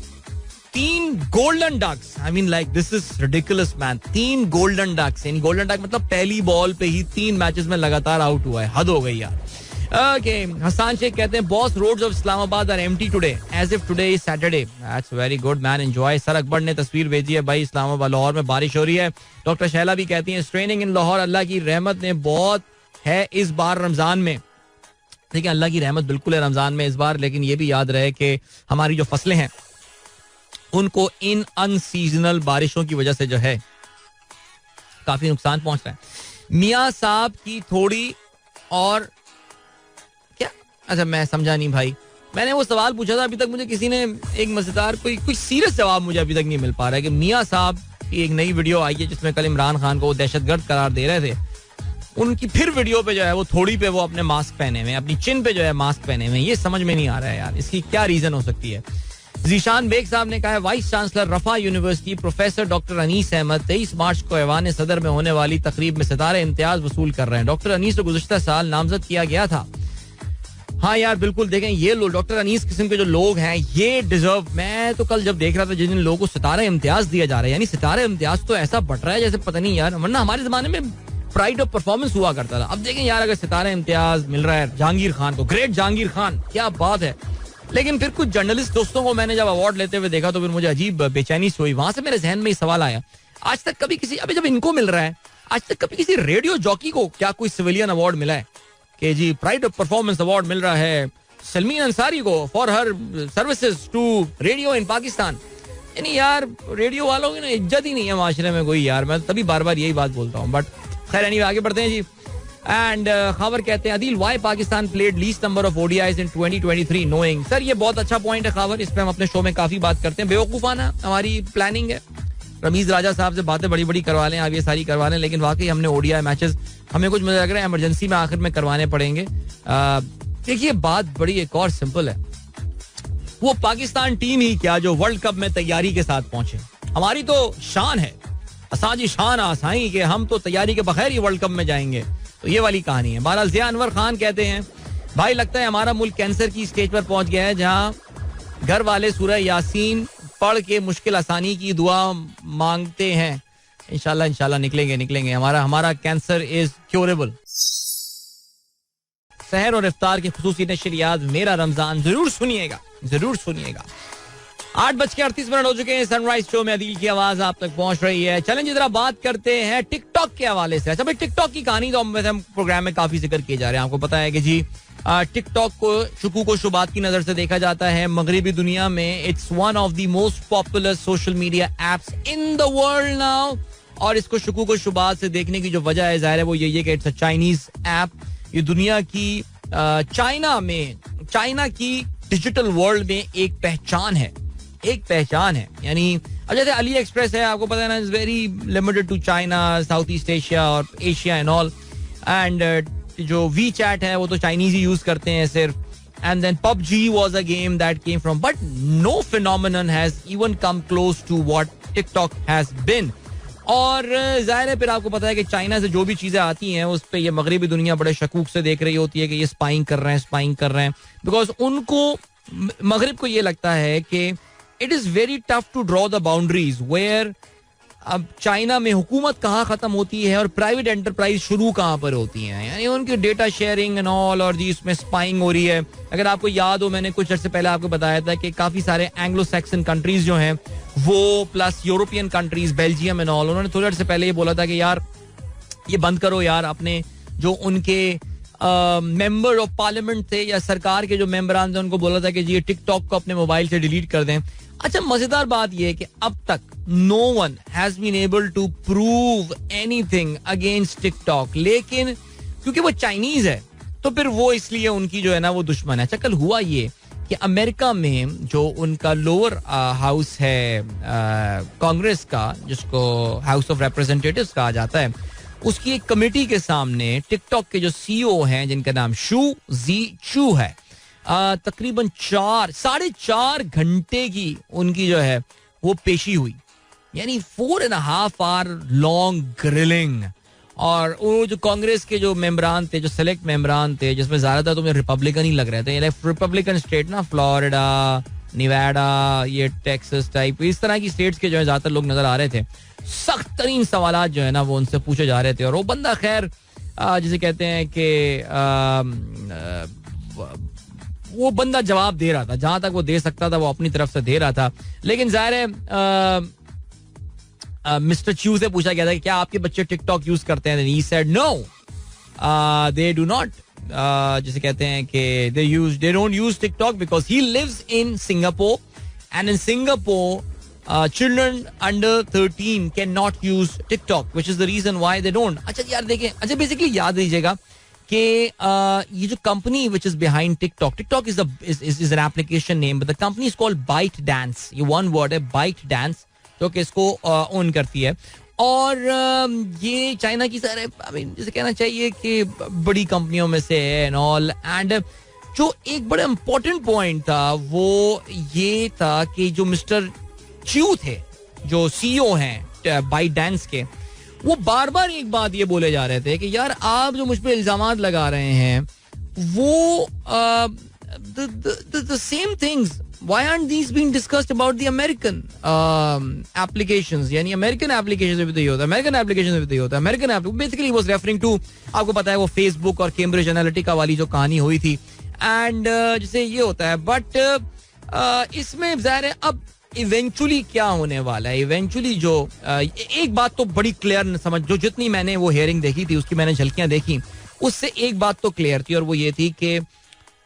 3 golden ducks, I mean like this is ridiculous man. 3 golden ducks, यानी गोल्डन डक मतलब पहली बॉल पे ही 3 मैचेस में लगातार आउट हुआ है. हद हो गई यार. ओके, हसन शेख कहते हैं, boss roads of Islamabad are empty today as if today is Saturday. That's very good man, enjoy. Sir Akbar ने तस्वीर भेजी है भाई, इस्लामाबाद लाहौर में बारिश हो रही है. डॉक्टर शैला भी कहती हैं, स्ट्रेनिंग इन लाहौर, अल्लाह की रहमत ने बहुत है इस बार रमजान में. देखिए, अल्लाह की रहमत बिल्कुल है रमजान में इस बार, लेकिन ये भी याद रहे कि हमारी जो फसलें हैं उनको इन अनसीजनल बारिशों की वजह से जो है काफी नुकसान पहुंच रहा है. मियां साहब की थोड़ी और क्या, अच्छा मैं समझा नहीं भाई. मैंने वो सवाल पूछा था, अभी तक मुझे किसी ने एक मजेदार कोई सीरियस जवाब मुझे अभी तक नहीं मिल पा रहा है कि मियां साहब की एक नई वीडियो आई है जिसमें कल इमरान खान को दहशतगर्द करार दे रहे थे. उनकी फिर वीडियो पे जो है वो थोड़ी पे वो अपने मास्क पहने हुए, अपनी चिन पे जो है मास्क पहने हुए. ये समझ में नहीं आ रहा है यार, इसकी क्या रीजन हो सकती है. जीशान बेग साहब ने कहा है, vice chancellor Riphah university professor doctor Anees Ahmad 23 मार्च को ऐवान सदर में होने वाली तकरीब में सितारे इम्तियाज वसूल कर रहे हैं. डॉक्टर अनीस को गुज़श्ता साल नामजद किया गया था. हाँ यार बिल्कुल, देखें ये लोग डॉक्टर अनीस किस्म के जो लोग हैं ये डिजर्व. मैं तो कल जब देख रहा था जिन जिन लोगों को सितारे इम्तियाज दिया जा रहा है, यानी सितारे इम्तियाज तो ऐसा बट रहा है जैसे पता नहीं यार, वरना हमारे जमाने में प्राइड ऑफ परफॉर्मेंस हुआ करता था. अब देखें यार, अगर सितारे इम्तियाज मिल रहा है जहांगीर खान को, ग्रेट जहांगीर खान, क्या बात है. लेकिन फिर कुछ जर्नलिस्ट दोस्तों को मैंने जब अवार्ड लेते हुए देखा तो फिर मुझे अजीब बेचैनी हुई. वहां से मेरे जहन में ये सवाल आया, आज तक कभी किसी, अभी जब इनको मिल रहा है, आज तक कभी किसी रेडियो जॉकी को क्या कोई सिविलियन अवार्ड मिला है कि जी प्राइड ऑफ परफॉर्मेंस अवार्ड मिल रहा है सलमीन अंसारी को for her services to radio in Pakistan. यानी यार रेडियो वालों की ना इज्जत ही नहीं है माशरे में कोई यार. मैं तभी बार बार यही बात बोलता हूँ. बट खैर एनीवे आगे बढ़ते हैं जी. एंड खबर कहते हैं, Adeel why Pakistan played least number of ODIs in 2023 knowing. Sir ये बहुत अच्छा पॉइंट है खबर, इस पे हम अपने शो में काफी बात करते हैं. बेवकूफाना हमारी प्लानिंग है. रमीज राजा साहब से बातें बड़ी बड़ी करवा लें, आप ये सारी करवा लें, लेकिन वाकई हमने ओडीआई मैचेस हमें कुछ मुझे लग रहा है इमरजेंसी में आखिर में करवाने पड़ेंगे. देखिए बात बड़ी एक और सिंपल है, वो पाकिस्तान टीम ही क्या जो वर्ल्ड कप में तैयारी के साथ पहुंचे. हमारी तो शान है, असाजी शान आसाई कि हम तो तैयारी के बगैर ही वर्ल्ड कप में जाएंगे. तो ये वाली कहानी है. बहरहाल जिया अनवर खान कहते हैं, भाई लगता है हमारा मुल्क कैंसर की स्टेज पर पहुंच गया है जहां घर वाले सूरह यासीन पढ़ के मुश्किल आसानी की दुआ मांगते हैं. इंशाल्लाह इंशाल्लाह निकलेंगे. हमारा कैंसर इज क्योरेबल. सहर और इफ्तार की खुसूसी नशरियात मेरा रमजान जरूर सुनिएगा. 8:38 हो चुके हैं. सनराइज शो में अदील की आवाज आप तक पहुंच रही है. चलें जरा बात करते हैं टिकटॉक के हवाले से. अच्छा भाई, टिकटॉक की कहानी तो हम प्रोग्राम में काफी जिक्र किए जा रहे हैं. आपको पता है कि जी टिकटॉक को शुकूक व शुबात की नजर से देखा जाता है मगरबी दुनिया में. It's one of the most popular social media apps in the world now. और इसको शुकूक व शुबात से देखने की जो वजह है जाहिर है वो यही है कि इट्स अ चाइनीज ऐप. ये दुनिया की चाइना की डिजिटल वर्ल्ड में एक पहचान है. यानी अब जैसे अली एक्सप्रेस है, आपको पता है ना, is very limited to China, South East Asia और एशिया एंड ऑल. एंड जो वी चैट है वो तो चाइनीज ही यूज करते हैं सिर्फ. And then PUBG was a game that came from, but no phenomenon has even come close to what TikTok has been. और जाहिर है फिर आपको पता है कि चाइना से जो भी चीज़ें आती हैं उस पर ये मगरबी दुनिया बड़े शकूक से देख रही होती है कि ये स्पाइंग कर रहे हैं बिकॉज उनको मगरब को ये लगता है कि it is very tough to draw the boundaries where अब चाइना में हुकूमत कहाँ खत्म होती है और प्राइवेट एंटरप्राइज शुरू कहाँ पर होती हैं. यानी उनकी डेटा शेयरिंग एंड ऑल और जी इसमें स्पाइंग हो रही है. अगर आपको याद हो मैंने कुछ अर्से पहले आपको बताया था कि काफी सारे एंग्लो सैक्सन कंट्रीज जो हैं वो plus European countries Belgium and all उन्होंने थोड़े अर्से पहले ये बोला था कि यार ये बंद करो यार. अपने जो उनके मेंबर ऑफ पार्लियामेंट थे या सरकार के जो मेंबरान थे उनको बोला था कि जी ये टिकटॉक को अपने मोबाइल से डिलीट कर दें. अच्छा मजेदार बात यह है कि अब तक no one has been able to prove anything against TikTok. लेकिन क्योंकि वो चाइनीज है तो फिर वो इसलिए उनकी जो है ना वो दुश्मन है. अच्छा कल हुआ ये कि अमेरिका में जो उनका लोअर हाउस है कांग्रेस का जिसको हाउस ऑफ रिप्रेजेंटेटिव्स कहा जाता है उसकी एक कमेटी के सामने टिकटॉक के जो सीईओ हैं जिनका नाम शू जी चू है तकरीबन 4.5 घंटे की उनकी जो है वो पेशी हुई. यानी 4.5 आवर लॉन्ग ग्रिलिंग. और वो जो कांग्रेस के जो मेंबरान थे जो सेलेक्ट मेंबरान थे जिसमें ज्यादातर तुम्हें रिपब्लिकन ही लग रहे थे. रिपब्लिकन स्टेट ना फ्लोरिडा निवाडा ये टेक्सास टाइप इस तरह की स्टेट्स के जो है ज्यादातर लोग नजर आ रहे थे. सख्त तरीन सवाल जो है ना वो उनसे पूछे जा रहे थे. और वो बंदा खैर जिसे कहते हैं कि वो बंदा जवाब दे रहा था जहां तक वो दे सकता था वो अपनी तरफ से दे रहा था. लेकिन जाहिर है मिस्टर च्यू से पूछा गया था कि क्या आपके बच्चे टिकटॉक यूज करते हैं. He said no they do not. जिसे कहते हैं कि they don't use TikTok because he lives in Singapore and in Singapore children under 13 cannot use TikTok, which is the reason why they don't. अच्छा यार देखें अच्छा बेसिकली याद दीजिएगा कि ये जो company which is behind TikTok is an application name, but the company is called ByteDance. ये one word है ByteDance जो कि इसको ओन करती है. और ये चाइना की सारे जैसे कहना चाहिए कि बड़ी कंपनियों में से है एंड ऑल. एंड जो एक बड़ा इंपॉर्टेंट पॉइंट था वो ये था कि जो मिस्टर च्यू थे जो सीईओ हैं ByteDance के वो बार बार एक बात ये बोले जा रहे थे कि यार आप जो मुझ पे इल्जामात लगा रहे हैं वो the same things why aren't these being discussed about the American applications. यानी American applications में भी तो ये होता है American applications में भी तो ये होता है American basically was referring to आपको पता है वो Facebook और Cambridge Analytica वाली जो कहानी हुई थी. एंड जैसे ये होता है बट इसमें ज़ाहिर है अब इवेंचुअली क्या होने वाला है. इवेंचुअली जो एक बात तो बड़ी क्लियर समझ जो जितनी मैंने वो हियरिंग देखी थी उसकी मैंने झलकियां देखी उससे एक बात तो क्लियर थी और वो ये थी कि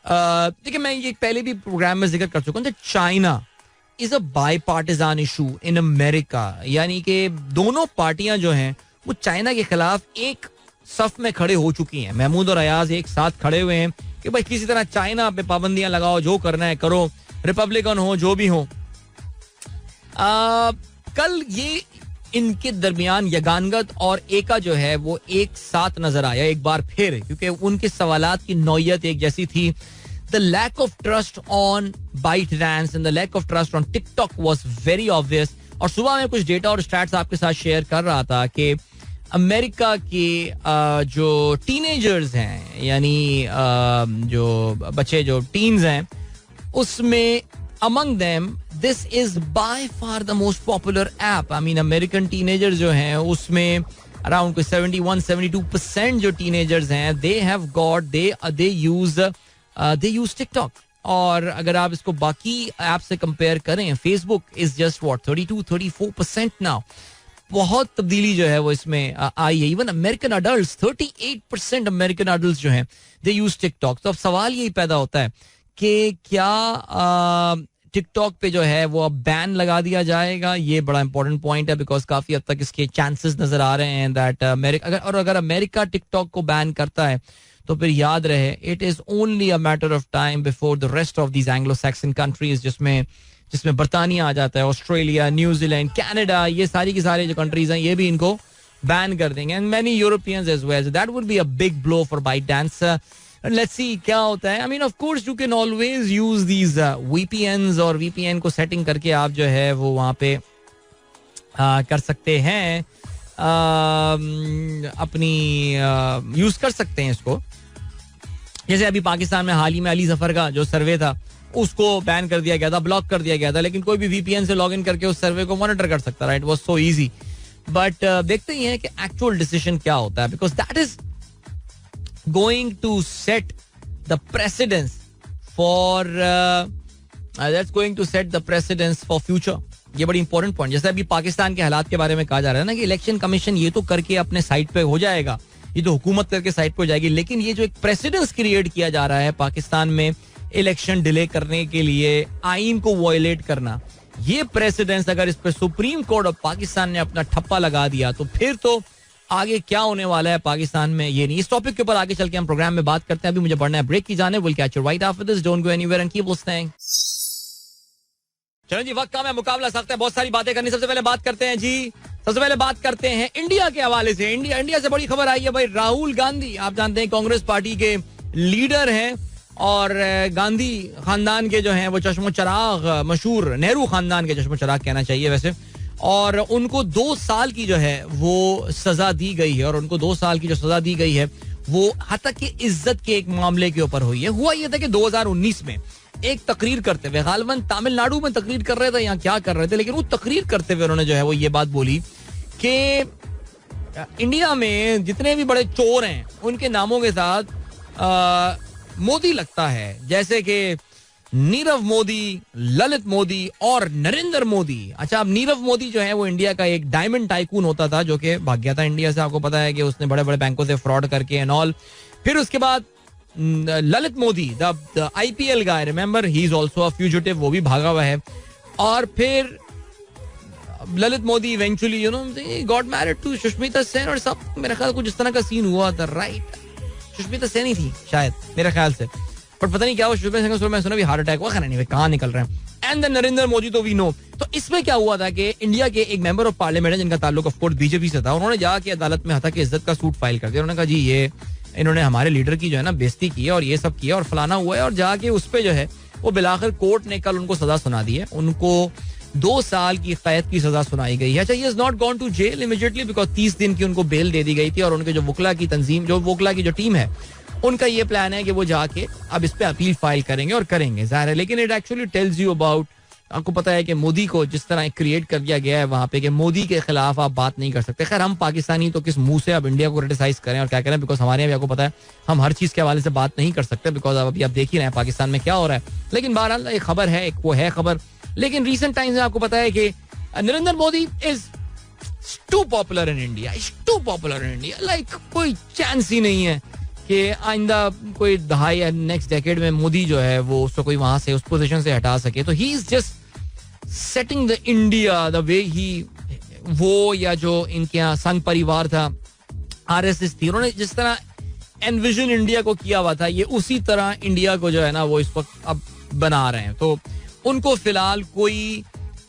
देखिए मैं ये पहले भी प्रोग्राम में जिक्र कर चुका हूँ. China is a bipartisan issue in America. यानी कि दोनों पार्टियां जो हैं वो चाइना के खिलाफ एक सफ में खड़े हो चुकी हैं. महमूद और अयाज एक साथ खड़े हुए हैं कि भाई किसी तरह चाइना पे पाबंदियां लगाओ जो करना है करो रिपब्लिकन हो जो भी हो. कल ये इनके दरमियान यगानगत और एका जो है वो एक साथ नजर आया एक बार फिर क्योंकि उनके सवालात की नौयत एक जैसी थी. The lack of trust on ByteDance and the lack of trust on TikTok was very obvious. और सुबह में कुछ डेटा और स्टैट्स आपके साथ शेयर कर रहा था कि अमेरिका के जो टीनेजर्स हैं यानी जो बच्चे जो टीन्स हैं उसमें among them this is by far the most popular app. I mean American teenagers जो हैं उसमें around 71-72% जो teenagers हैं they have got they use TikTok. और अगर आप इसको बाकी ऐप से कंपेयर करें Facebook is just what 32-34% now. बहुत तब्दीली जो है वो इसमें आई है. Even American adults 38% American adults जो हैं दे यूज टिकटॉक. तो अब सवाल यही पैदा होता है कि क्या टिकटॉक पे जो है वो अब बैन लगा दिया जाएगा. ये बड़ा इंपॉर्टेंट पॉइंट है बिकॉज काफी हद तक इसके चांसेस नजर आ रहे हैं दैट अगर अमेरिका टिकटॉक को बैन करता है तो फिर याद रहे it is only a matter of time before the rest of these Anglo Saxon countries जिसमें बर्तानिया आ जाता है ऑस्ट्रेलिया न्यूजीलैंड कनाडा ये सारी की सारी जो कंट्रीज हैं ये भी इनको बैन कर देंगे and many Europeans as well. So that would be a big blow for ByteDance. Let's see क्या होता है. I mean of course you can always use these VPNs और VPN को सेटिंग करके आप जो है वो वहाँ पे कर सकते हैं, अपनी यूज कर सकते हैं इसको. जैसे अभी पाकिस्तान में हाल ही में अली जफर का जो सर्वे था उसको बैन कर दिया गया था, ब्लॉक कर दिया गया था, लेकिन कोई भी VPN से लॉग इन करके उस सर्वे को मॉनिटर कर सकता. Right, was so easy. But देखते ही हैं कि एक्चुअल डिसीजन क्या होता है, because that is going to set the precedence for that's going to set the precedence for future. ये बड़ी इंपॉर्टेंट पॉइंट. जैसे अभी पाकिस्तान के हालात के बारे में कहा जा रहा है ना कि इलेक्शन कमीशन ये तो करके अपने साइड पे हो जाएगा, ये तो हुकूमत करके साइड पे हो जाएगी, लेकिन ये जो एक प्रेसिडेंस क्रिएट किया जा रहा है पाकिस्तान में इलेक्शन डिले करने के लिए, आइन को वायलेट करना, ये प्रेसिडेंस अगर इस पर सुप्रीम कोर्ट ऑफ पाकिस्तान ने अपना ठप्पा लगा दिया तो फिर तो आगे क्या होने वाला है पाकिस्तान में ये नहीं. इस टॉपिक के ऊपर आगे चल के हम प्रोग्राम में बात करते हैं. अभी मुझे बढ़ना है ब्रेक की जाने. Will catch you right after this. Don't go anywhere and keep listening. चलो जी, वक्त कम है, मुकाबला सख्त है, बहुत सारी बातें करनी. सबसे पहले बात करते हैं जी, सबसे पहले बात करते हैं इंडिया के हवाले से. इंडिया से बड़ी खबर आई है भाई. राहुल गांधी, आप जानते हैं कांग्रेस पार्टी के लीडर हैं और गांधी खानदान के जो हैं वो चश्मो चराग, मशहूर नेहरू खानदान के चश्मो चराग कहना चाहिए वैसे, और उनको 2 साल की जो है वो सजा दी गई है. और उनको 2 साल की जो सजा दी गई है वो हत्या की इज्जत के एक मामले के ऊपर हुई है. हुआ ये था कि 2019 में एक तकरीर करते हुए, गालिबन तमिलनाडु में तकरीर कर रहे थे या क्या कर रहे थे, लेकिन वो तकरीर करते हुए उन्होंने जो है वो ये बात बोली कि इंडिया में जितने भी बड़े चोर हैं उनके नामों के साथ मोदी लगता है, जैसे कि नीरव मोदी, ललित मोदी और नरेंद्र मोदी. अच्छा, अब नीरव मोदी जो है वो इंडिया का एक डायमंड टाइकून होता था जो कि भाग गया था इंडिया से. आपको पता है कि उसने बड़े बड़े बैंकों से फ्रॉड करके एंड ऑल. फिर उसके बाद Lalit Modi, the IPL guy, remember, he is also a fugitive, वो भी भागा हुआ है. और फिर Lalit Modi eventually you know got married to Sushmita Sen और सब, मेरे ख्याल कुछ इस तरह का सीन हुआ था. राइट, सुष्मिता सेन ही थी शायद मेरे ख्याल से, पर पता नहीं क्या हुआ. सुष्मिता सेन को मैं सुना भी हार्ट अटैक हुआ, नहीं कहाँ निकल रहे हैं. एंड देन नरेंद्र मोदी तो वी नो. तो इसमें क्या हुआ था कि इंडिया के एक मेंबर ऑफ पार्लियामेंट है जिनका ताल्लुक ऑफ कोर्स बीजेपी से था, उन्होंने जाके अदालत में हत्या की इज्जत का सूट फाइल कर दिया. उन्होंने कहा जी ये इन्होंने हमारे लीडर की जो है ना बेइज्जती की है और ये सब किया और फलाना हुआ है, और जाके उस पे जो है वो बिलाखिर कोर्ट ने कल उनको सजा सुना दी है. उनको 2 साल की कैद की सजा सुनाई गई है. अच्छा, he has not gone to jail immediately because 30 दिन की उनको बेल दे दी गई थी. और उनके जो वकला की तंजीम, जो वकला की जो टीम है, उनका ये प्लान है कि वो जाके अब इस पे अपील फाइल करेंगे और करेंगे, जाहिर है. लेकिन it actually tells you about, आपको पता है कि मोदी को जिस तरह क्रिएट कर दिया गया है वहां पे कि मोदी के खिलाफ आप बात नहीं कर सकते. खैर, हम पाकिस्तानी तो किस मुंह से अब इंडिया को क्रिटिसाइज करें और क्या करें, बिकॉज हमारे यहाँ भी आपको पता है हम हर चीज के हवाले से बात नहीं कर सकते, बिकॉज अभी आप देख ही रहे हैं पाकिस्तान में क्या हो रहा है. लेकिन बहरहाल एक खबर है, वो है खबर. लेकिन रिसेंट टाइम्स में आपको पता है कि Narendra Modi is too popular in India, like कोई चांस ही नहीं है कि आइंदा कोई दहाई या नेक्स्ट डेकेड में मोदी जो है वो उसको कोई वहां से उस पोजीशन से हटा सके. तो he is just setting the India the way he, वो या जो इनके यहाँ संघ परिवार था, RSS थी, उन्होंने जिस तरह एनविजन इंडिया को किया हुआ था, ये उसी तरह इंडिया को जो है ना वो इस वक्त अब बना रहे हैं. तो उनको फिलहाल कोई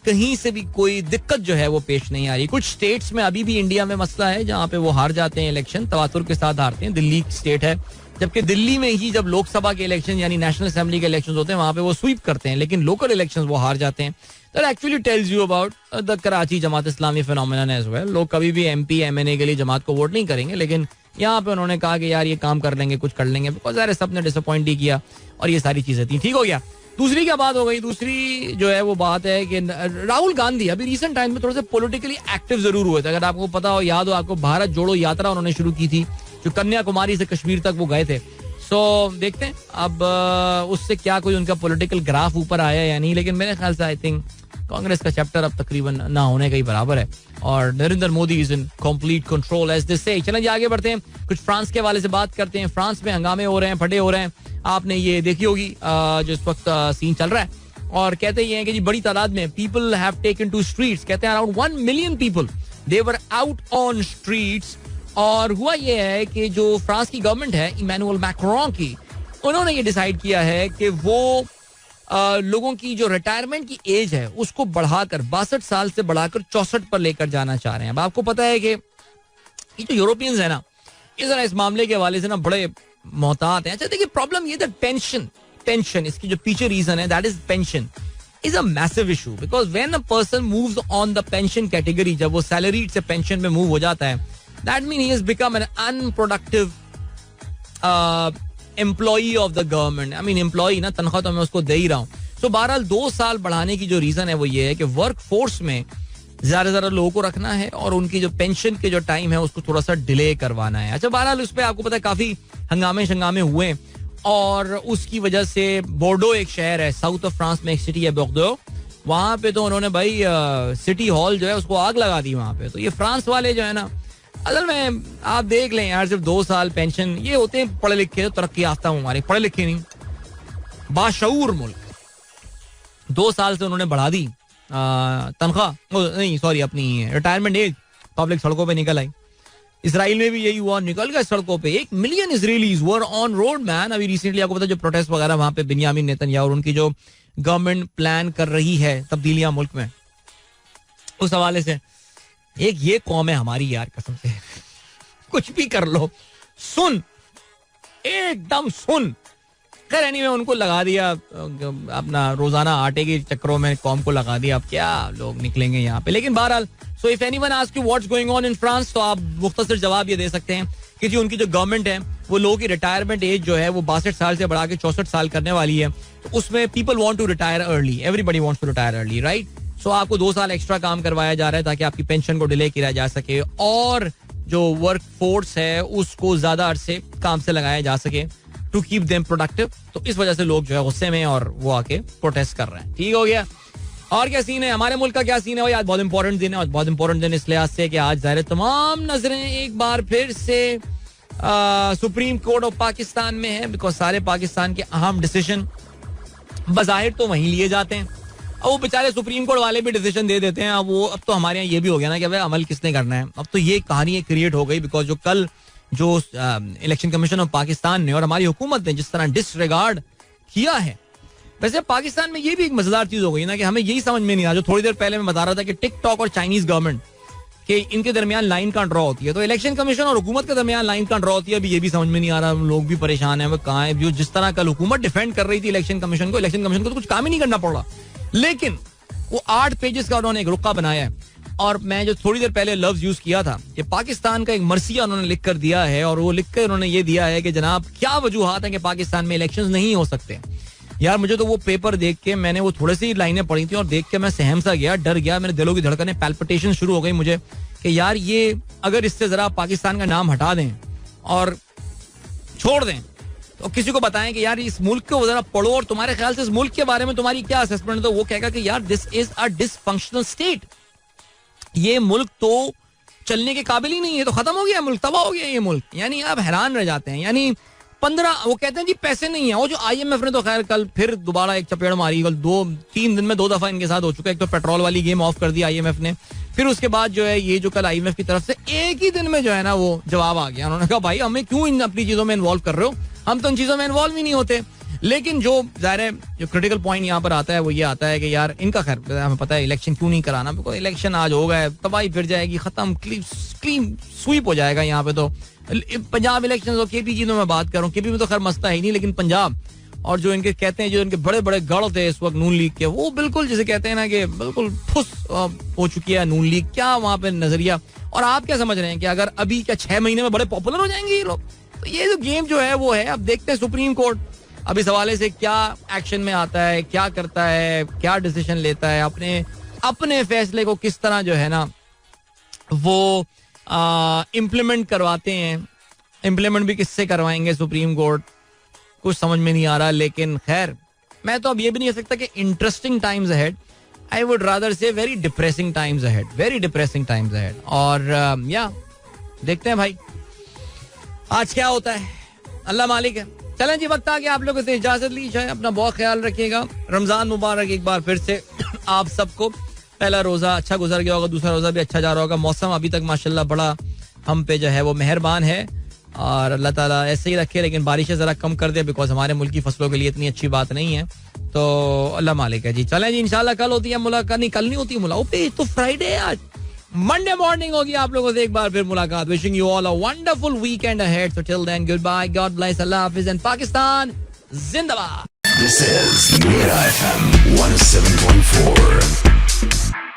कहीं से भी कोई दिक्कत जो है वो पेश नहीं आ रही. कुछ स्टेट्स में अभी भी इंडिया में मसला है जहां पे वो हार जाते हैं इलेक्शन, तवातुर के साथ हारते हैं. दिल्ली स्टेट है, जबकि दिल्ली में ही जब लोकसभा के इलेक्शन यानी नेशनल असेंबली के इलेक्शन होते हैं वहां पे वो स्वीप करते हैं, लेकिन लोकल इलेक्शन वो हार जाते हैं. That actually tells you about the Karachi Jamaat Islami phenomenon as well. लोग कभी भी MP MNA के लिए जमात को वोट नहीं करेंगे, लेकिन यहाँ पे उन्होंने कहा कि यार ये काम कर लेंगे, कुछ कर लेंगे, बिकॉज यार सबने डिसअपॉइंट ही किया और ये सारी चीजें थी. ठीक हो गया. दूसरी क्या बात हो गई, दूसरी जो है वो बात है कि राहुल गांधी अभी रिसेंट टाइम में थोड़े से पॉलिटिकली एक्टिव जरूर हुए थे. अगर आपको पता हो, याद हो आपको, भारत जोड़ो यात्रा उन्होंने शुरू की थी जो कन्याकुमारी से कश्मीर तक वो गए थे. सो देखते हैं अब उससे क्या कोई उनका पॉलिटिकल ग्राफ ऊपर आया या नहीं, लेकिन मेरे ख्याल से आई थिंक कांग्रेस का चैप्टर अब तकरीबन ना होने का ही बराबर है और Narendra Modi is in complete control as this say. चलें जी आगे बढ़ते हैं, कुछ फ्रांस के हवाले से बात करते हैं. फ्रांस में हंगामे हो रहे हैं, फटे हो रहे हैं. आपने ये देखी होगी जो इस वक्त सीन चल रहा है, और कहते ये हैं कि जी बड़ी तादाद में people have taken to streets. कहते हैं around 1 million people they were out on streets. और हुआ ये है कि जो फ्रांस की गवर्नमेंट है इमैनुअल मैक्रोन की, उन्होंने ये डिसाइड किया है कि वो लोगों की जो रिटायरमेंट की एज है उसको बढ़ाकर 62 साल से बढ़ाकर 64 पर लेकर जाना चाह रहे हैं. अब आपको पता है कि ये जो यूरोपियंस है ना, इस मामले के हवाले से ना बड़े मोहतात हैं. अच्छा देखिए, प्रॉब्लम ये था टेंशन, इसकी जो पीछे रीजन है, that is pension is a massive issue because when a person moves on the pension category, जब वो salaried से pension में move हो जाता है, that means he has become an unproductive employee of the government. I mean employee ना, तनख्वाह तो मैं उसको दे ही रहा हूँ. So बहरहाल 2 साल बढ़ाने की जो रीजन है वो ये है कि वर्क फोर्स में ज्यादा लोगों को रखना है और उनकी जो पेंशन के जो टाइम है उसको थोड़ा सा डिले करवाना है. अच्छा बहरहाल उस पर आपको पता है काफी हंगामे हुए और उसकी वजह से बोर्डो एक शहर है साउथ ऑफ फ्रांस में, एक सिटी है बोर्डो, वहां पे तो उन्होंने भाई सिटी हॉल जो है उसको आग लगा दी वहां पे. तो ये फ्रांस वाले जो है ना, असल में आप देख लें यार, सिर्फ 2 साल पेंशन, ये होते हैं पढ़े लिखे तरक्की याफ्ता हमारे, पढ़े लिखे नहीं, बाशऊर मुल्क. 2 साल से उन्होंने बढ़ा दी तनख्वाह, नहीं सॉरी अपनी रिटायरमेंट एज. पब्लिक सड़कों पे निकल आई. इसराइल में भी यही हुआ, निकल गए सड़कों पे. 1 million Israelis were on road man. अभी रिसेंटली आपको पता जो प्रोटेस्ट वगैरह वहां पे बिन्यामिन नेतन्याहू और उनकी जो गवर्नमेंट प्लान कर रही है तब्दीलियां मुल्क में, उस हवाले से एक ये कौम है हमारी यार, कसम से कुछ भी कर लो, सुन एकदम सुन. खैर एनीवे उनको लगा दिया अपना रोजाना आटे के चक्करों में, कौम को लगा दिया. अब क्या लोग निकलेंगे यहाँ पे. लेकिन बहरहाल so if anyone ask you what's going on in France, तो आप मुख्तसर जवाब ये दे सकते हैं कि जी उनकी जो गवर्नमेंट है वो लोगों की रिटायरमेंट एज जो है वो 62 साल से बढ़ा के 64 साल करने वाली है. तो उसमें people want to retire early, everybody wants to retire early, right. So आपको 2 साल एक्स्ट्रा काम करवाया जा रहा है ताकि आपकी पेंशन को डिले किया जा सके और जो वर्क फोर्स है उसको ज्यादा अरसे काम से लगाया जा सके, टू कीप देम प्रोडक्टिव. तो इस वजह से लोग जो है गुस्से में और वो आके प्रोटेस्ट कर रहे हैं. ठीक हो गया. और क्या सीन है हमारे मुल्क का, क्या सीन है भाई. आज बहुत इंपॉर्टेंट दिन है, बहुत इंपॉर्टेंट दिन इस लिहाज से कि आज ज़ाहिर तमाम नजरें एक बार फिर से सुप्रीम कोर्ट ऑफ पाकिस्तान में है. बिकॉज सारे पाकिस्तान के अहम डिसीजन बज़ाहिर तो वहीं लिए जाते हैं और वो बेचारे सुप्रीम कोर्ट वाले भी डिसीजन दे देते हैं. अब तो हमारे यहाँ ये भी हो गया ना कि भाई अमल किसने करना है. अब तो ये कहानी क्रिएट हो गई बिकॉज जो कल जो इलेक्शन कमीशन ऑफ पाकिस्तान ने और हमारी हुकूमत ने जिस तरह डिसरिगार्ड किया है. वैसे पाकिस्तान में ये भी एक मजेदार चीज हो गई ना कि हमें यही समझ में नहीं आ, जो थोड़ी देर पहले मैं बता रहा था कि टिकटॉक और चाइनीज गवर्नमेंट के इनके दरमियान लाइन का ड्रॉ होती है, तो इलेक्शन कमीशन और हुकूमत के दरमियान लाइन का ड्रॉ होती है. अभी ये भी समझ में नहीं आ रहा, लोग भी परेशान है वो कहाँ है. जो जिस तरह कल हुकूमत डिफेंड कर रही थी इलेक्शन कमीशन को तो कुछ काम ही नहीं करना पड़ रहा. लेकिन वो 8 पेजेस का उन्होंने एक रुक्का बनाया है. और मैं जो थोड़ी देर पहले लफ्ज यूज किया था कि पाकिस्तान का एक मर्सिया उन्होंने लिख कर दिया है और वो लिख कर उन्होंने ये दिया है कि जनाब क्या वजूहात है कि पाकिस्तान में इलेक्शंस नहीं हो सकते. यार मुझे तो वो पेपर देख के, मैंने वो थोड़ी सी लाइनें पढ़ी थी और देख के मैं सहम सा गया, डर गया, मेरे दिलों की धड़कनें पैल्पिटेशन शुरू हो गई मुझे कि यार ये अगर इससे जरा पाकिस्तान का नाम हटा दें और छोड़ दें तो किसी को बताएं कि यार इस मुल्क को जरा पढ़ो और तुम्हारे ख्याल से इस मुल्क के बारे में तुम्हारी क्या असेसमेंट है, तो वो कहेगा कि यार this is a dysfunctional state. ये मुल्क तो चलने के काबिल ही नहीं है, तो खत्म हो गया मुल्क, तबाह हो गया ये मुल्क. यानी आप हैरान रह जाते हैं. यानी 15 वो कहते हैं जी पैसे नहीं है. वो जो IMF ने तो खैर कल फिर दोबारा एक चपेड़ मारी, कल 2-3 दिन में 2 दफा इनके साथ हो चुका है. एक तो पेट्रोल वाली गेम ऑफ कर दी IMF ने, फिर उसके बाद जो है ये जो कल IMF की तरफ से एक ही दिन में जो है ना वो जवाब आ गया. उन्होंने कहा भाई हमें क्यों इन अपनी चीजों में इन्वॉल्व कर रहे हो, हम तो इन चीजों में इन्वॉल्व ही नहीं होते. लेकिन जो जाहिर है जो क्रिटिकल पॉइंट यहाँ पर आता है वो ये आता है कि यार इनका खैर हमें पता है इलेक्शन क्यों नहीं कराना, बिकॉज इलेक्शन आज हो गए, तबाही फिर जाएगी, खत्म, क्लीन स्वीप हो जाएगा यहाँ पे. तो पंजाब इलेक्शन और KP की तो मैं बात कर रहा हूँ, KP में तो खैर मसला है ही नहीं, लेकिन पंजाब और जो इनके कहते हैं जो इनके बड़े बड़े गढ़ थे इस वक्त नून लीग के, वो बिल्कुल जिसे कहते हैं ना कि बिल्कुल फुस हो चुकी है नून लीग. क्या वहाँ पे नजरिया, और आप क्या समझ रहे हैं कि अगर अभी क्या 6 महीने में बड़े पॉपुलर हो जाएंगे ये लोग. तो ये जो गेम जो है वो है. अब देखते हैं सुप्रीम कोर्ट अब इस हवाले से क्या एक्शन में आता है, क्या करता है, क्या डिसीजन लेता है, अपने फैसले को किस तरह जो है ना वो इम्प्लीमेंट करवाते हैं. इम्प्लीमेंट भी किससे करवाएंगे सुप्रीम कोर्ट, कुछ समझ में नहीं आ रहा. लेकिन खैर मैं तो अब ये भी नहीं कह सकता कि interesting times ahead, I would rather say very depressing times ahead, very depressing times ahead. और या देखते हैं भाई आज क्या होता है, अल्लाह मालिक है. चलें जी, वक्त आ गया आप लोगों से इजाजत ली जाए. अपना बहुत ख्याल रखिएगा. रमजान मुबारक एक बार फिर से आप सबको. पहला रोजा अच्छा गुजर गया होगा, दूसरा रोजा भी अच्छा जा रहा होगा. मौसम अभी तक माशाल्लाह बड़ा हम पे जो है वो मेहरबान है और अल्लाह ताला ऐसे ही रखे, लेकिन बारिशें जरा कम कर दे बिकॉज हमारे मुल्क की फसलों के लिए इतनी अच्छी बात नहीं है. तो अल्लाह मालिक है जी. चलें जी, इंशाल्लाह कल होती है मुलाकात. नहीं कल नहीं होती मुलाकात, तो फ्राइडे है आज. मंडे मॉर्निंग होगी आप लोगों से एक बार फिर मुलाकात. Wishing you all a wonderful weekend ahead. So till then good bye, god bless, Allah हाफिज एंड पाकिस्तान जिंदाबाद. This is Mira FM 107.4.